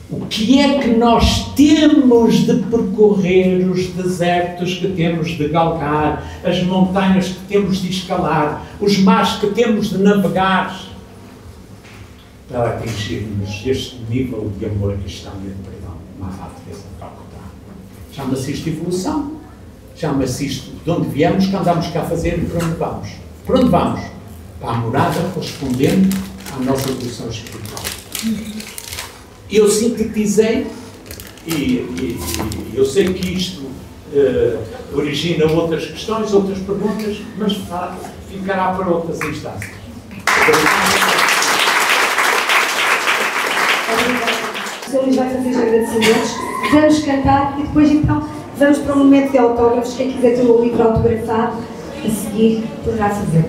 [SPEAKER 2] o que é que nós temos de percorrer, os desertos que temos de galgar, as montanhas que temos de escalar, os mares que temos de navegar, para atingirmos este nível de amor cristão e de perdão, uma Madre Teresa de Calcutá. Chama-se isto evolução, chama-se isto de onde viemos, que andamos cá a fazer e para onde vamos. Para onde vamos? Para a morada correspondente à nossa evolução espiritual. Eu sintetizei, e eu sei que isto origina outras questões, outras perguntas, mas ficará para outras instâncias.
[SPEAKER 1] O Sr. Luís vai fazer os agradecimentos, vamos cantar e depois então vamos para um momento de autógrafos. Quem quiser ter o livro autografado a seguir poderá fazer.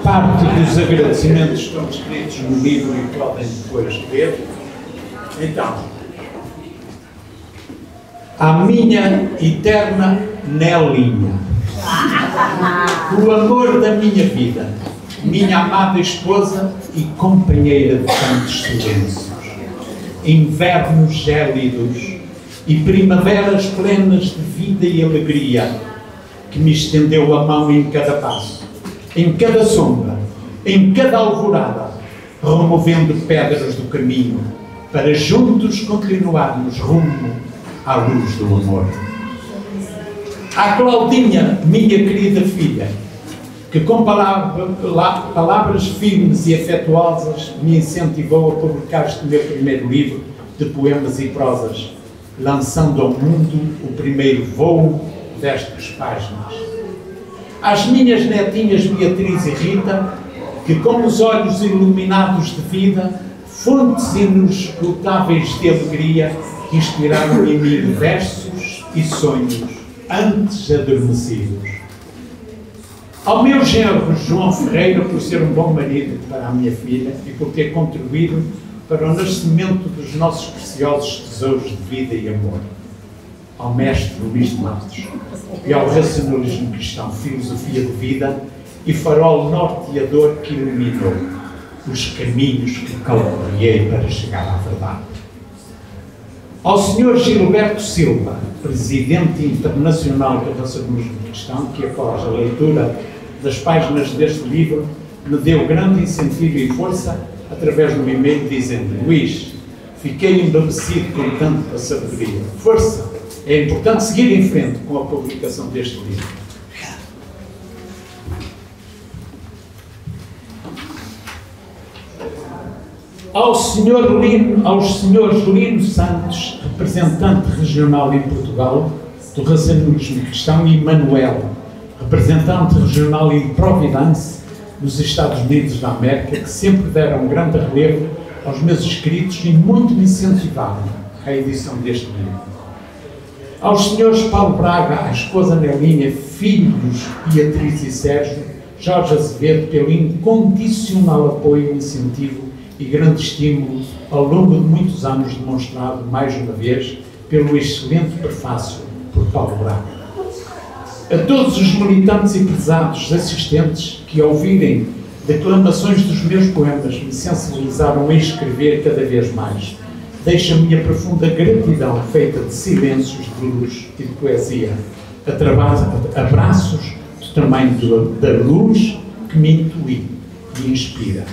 [SPEAKER 2] Parte dos agradecimentos estão descritos no livro e podem depois ler. Então, à minha eterna Nelinha, o amor da minha vida, minha amada esposa e companheira de tantos silêncios, invernos gélidos e primaveras plenas de vida e alegria, que me estendeu a mão em cada passo, em cada sombra, em cada alvorada, removendo pedras do caminho, para juntos continuarmos rumo à luz do amor. À Claudinha, minha querida filha, que com palavras firmes e afetuosas me incentivou a publicar este meu primeiro livro de poemas e prosas, lançando ao mundo o primeiro voo destas páginas. Às minhas netinhas Beatriz e Rita, que com os olhos iluminados de vida, fontes inesgotáveis de alegria, inspiraram em mim versos e sonhos antes adormecidos. Ao meu genro João Ferreira, por ser um bom marido para a minha filha e por ter contribuído para o nascimento dos nossos preciosos tesouros de vida e amor. Ao mestre Luís de Matos e ao racionalismo cristão, filosofia de vida e farol norteador que iluminou os caminhos que calculei para chegar à verdade. Ao Sr. Gilberto Silva, Presidente Internacional do Racionalismo Cristão, que após a leitura das páginas deste livro me deu grande incentivo e força através de um e-mail dizendo: Luís, fiquei embevecido com tanta sabedoria. Força! É importante seguir em frente com a publicação deste livro. Aos senhores Lino Santos, representante regional em Portugal do Racionalismo Cristão, e Manuel, representante regional em Providence, nos Estados Unidos da América, que sempre deram grande relevo aos meus escritos e muito me incentivaram à edição deste livro. Aos senhores Paulo Braga, a esposa Nelinha, filhos Beatriz e Sérgio, Jorge Azevedo, pelo incondicional apoio e incentivo e grande estímulo ao longo de muitos anos, demonstrado mais uma vez pelo excelente prefácio por Paulo Braga. A todos os militantes e pesados assistentes que, ao ouvirem declamações dos meus poemas, me sensibilizaram a escrever cada vez mais, deixa a minha profunda gratidão feita de silêncios, de luz e de poesia, abraços do tamanho da luz que me intui e inspira.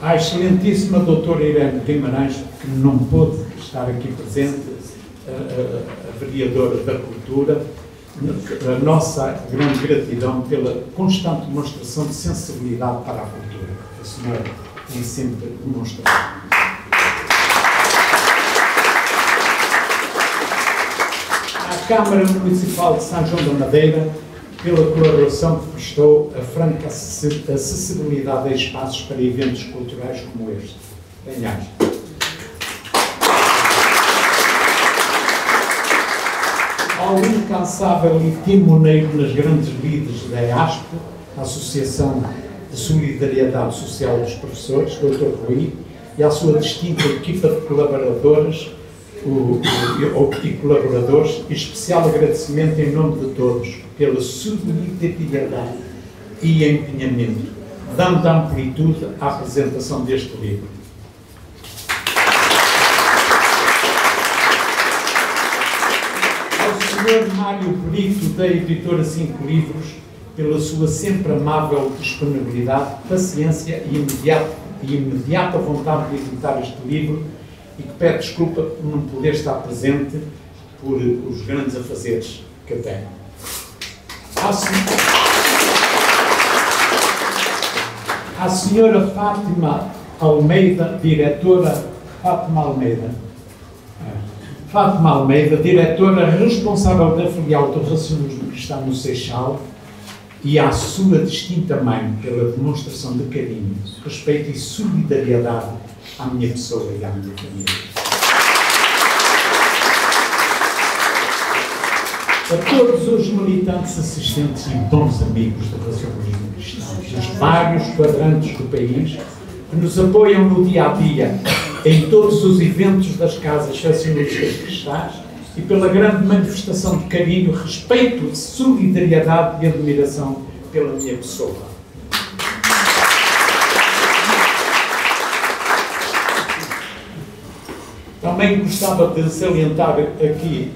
[SPEAKER 2] À excelentíssima doutora Irene Guimarães, que não pôde estar aqui presente, a vereadora da Cultura, a nossa grande gratidão pela constante demonstração de sensibilidade para a cultura. A senhora tem sempre demonstrado. À Câmara Municipal de São João da Madeira, pela colaboração que prestou a franca acessibilidade a espaços para eventos culturais como este. Tenhais. Ao incansável e timoneiro nas grandes lides da ASPO, a Associação de Solidariedade Social dos Professores, Dr. Rui, e à sua distinta equipa de colaboradores e colaboradores, especial agradecimento em nome de todos pela solidariedade e empenhamento, dando amplitude à apresentação deste livro. Ao Sr. Mário Brito, da editora 5 Livros, pela sua sempre amável disponibilidade, paciência e imediata vontade de editar este livro, e que pede desculpa por não poder estar presente por os grandes afazeres que eu tenho. À senhora Fátima Almeida, diretora Fátima Almeida, diretora responsável da filial do Racionalismo Cristão no Seixal, e à sua distinta mãe pela demonstração de carinho, respeito e solidariedade à minha pessoa e à minha família. A todos os militantes, assistentes e bons amigos do Racionalismo Cristão, dos vários quadrantes do país, que nos apoiam no dia-a-dia, em todos os eventos das casas racionalistas cristãs, e pela grande manifestação de carinho, respeito, solidariedade e admiração pela minha pessoa. Também gostava de salientar aqui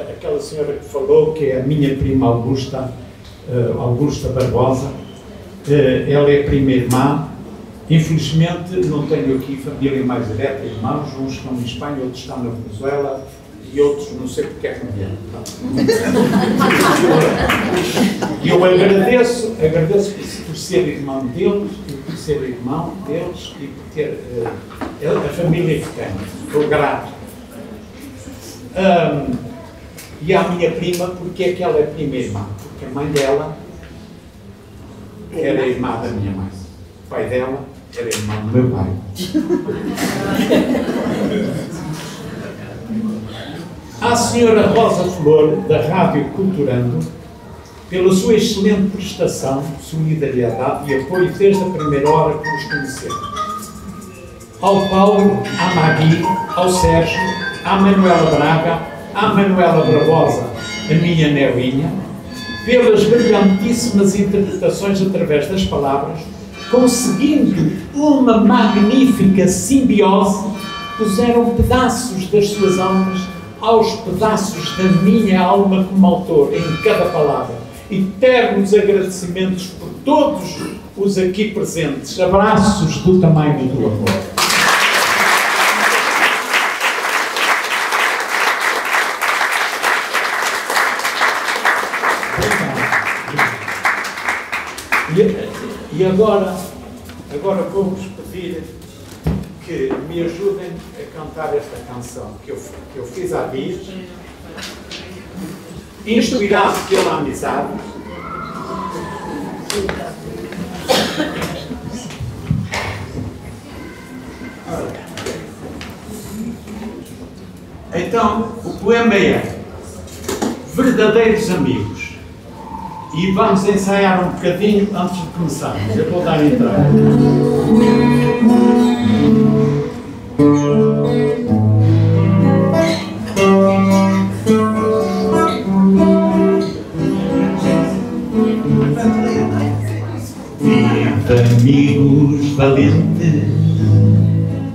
[SPEAKER 2] aquela senhora que falou, que é a minha prima Augusta, Augusta Barbosa. Ela é prima irmã. Infelizmente não tenho aqui família mais direta, irmãos, uns estão em Espanha, outros estão na Venezuela e outros não sei porque é que não vieram. E eu agradeço por ser irmão deles, e por ser irmão deles e por ter a família que tenho. Estou grato. E à minha prima, porque é que ela é prima irmã? Porque a mãe dela era irmã da minha mãe. O pai dela era irmão do meu pai. À senhora Rosa Flor, da Rádio Culturando, pela sua excelente prestação, solidariedade e apoio desde a primeira hora que nos conhecemos. Ao Paulo, à Magui, ao Sérgio, à Manuela Braga, à Manuela Barbosa, a minha nelinha, pelas brilhantíssimas interpretações através das palavras, conseguindo uma magnífica simbiose, puseram pedaços das suas almas aos pedaços da minha alma como autor, em cada palavra. Eternos agradecimentos por todos os aqui presentes. Abraços do tamanho do amor. E agora vou-vos pedir que me ajudem a cantar esta canção que eu fiz há dias, inspirado pela amizade. Então, o poema é Verdadeiros Amigos. E vamos ensaiar um bocadinho antes de começarmos. Eu vou dar entrada. Viva amigos valentes,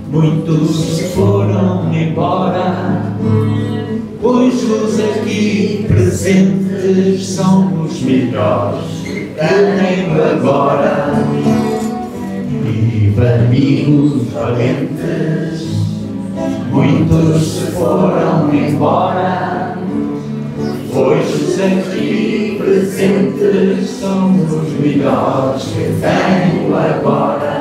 [SPEAKER 2] muitos se foram embora, pois os aqui presentes são os melhores que tenho agora. Viva amigos valentes, muitos se foram embora, pois os aqui presentes são os melhores que tenho agora.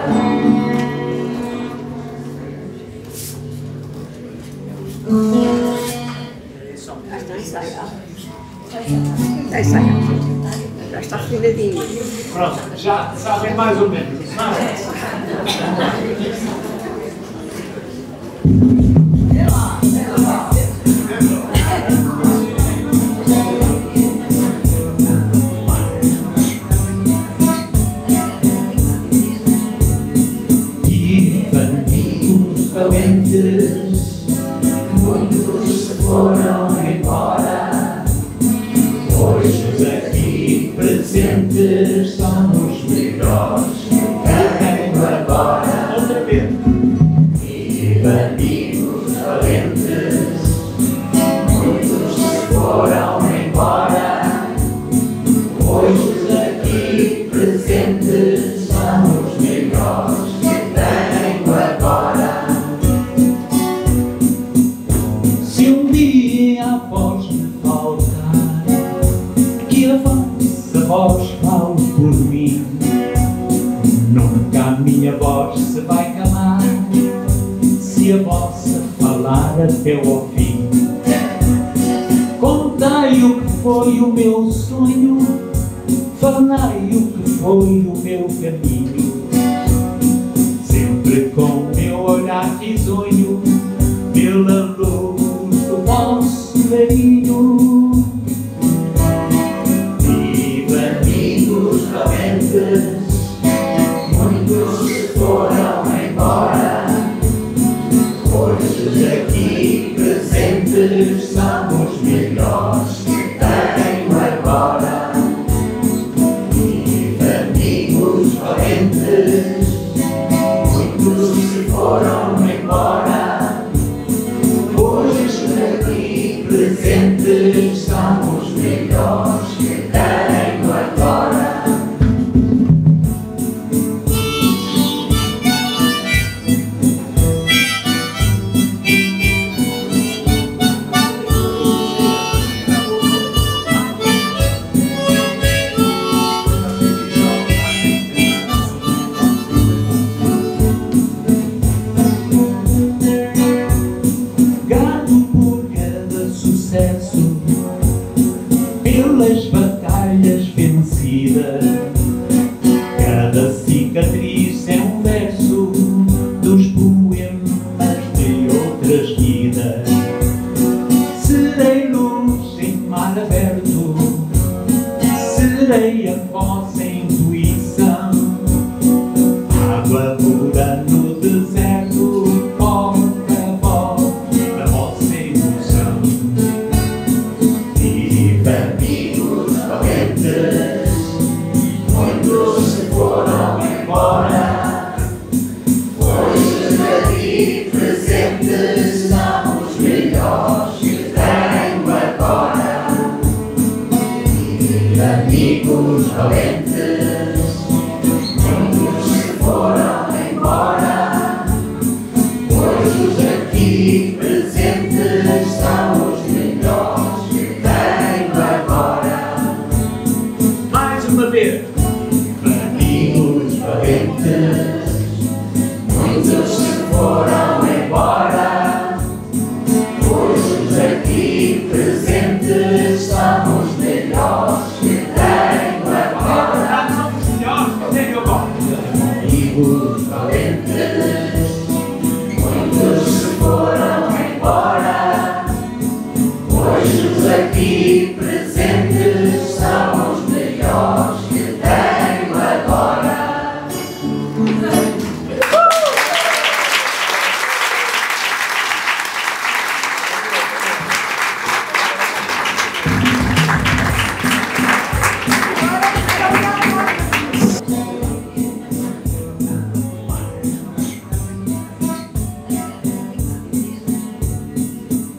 [SPEAKER 10] Já está afinadinho.
[SPEAKER 2] Pronto, já sabem mais ou menos, não é? Viva amigos valentes, muitos se foram embora, pois os aqui presentes são os melhores que tenho agora. Outra vez. Viva amigos valentes, muitos se foram embora, pois os aqui presentes são os melhores que tenho agora. Nunca a minha voz se vai calar, se a vossa falar até ao fim. Contai o que foi o meu sonho, falai o que foi o meu caminho. Sempre com o meu olhar risonho, pela luz do vosso carinho. Viva amigos valentes, muitos se foram embora, hoje aqui presentes são os melhores que tenho agora. Viva amigos valentes, muitos se foram embora, hoje aqui presentes são os melhores que tenho agora. Pelas batalhas vencidas, cada cicatriz é um verso dos poemas de outras vidas. Serei luz em mar aberto, serei a vossa intuição, água pura no deserto, porta-voz da vossa emoção. Viva amigos valentes, muitos se foram embora, hoje aqui presentes são os melhores que tenho agora. Viva amigos valentes, muitos se foram embora, hoje aqui presentes são os melhores que tenho agora. Mais uma vez. Amigos valentes, muitos se foram embora, hoje aqui presentes são os melhores que tenho agora. São os melhores que tenho agora. Amigos valentes, muitos se foram embora, hoje aqui presentes são os melhores que tenho agora.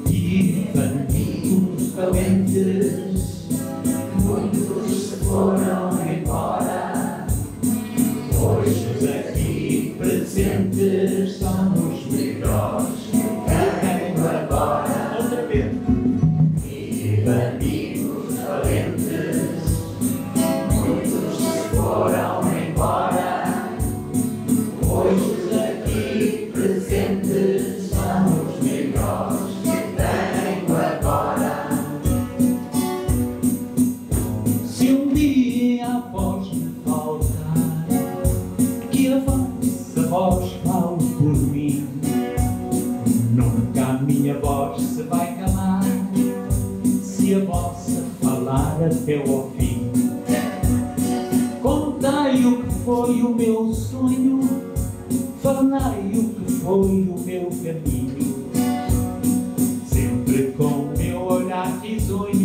[SPEAKER 2] Viva amigos valentes, muitos se foram embora, hoje aqui presentes são os melhores que tenho agora. Outra vez. Viva amigos valentes, muitos se foram embora, hoje aqui presentes são os melhores que tenho agora. Se um dia a voz me faltar, que a vossa voz fale por mim, nunca a minha voz se vai calar, se a vossa falar até ao fim. Contai o que foi o meu sonho, falai o que foi o meu caminho, sempre com o meu olhar risonho,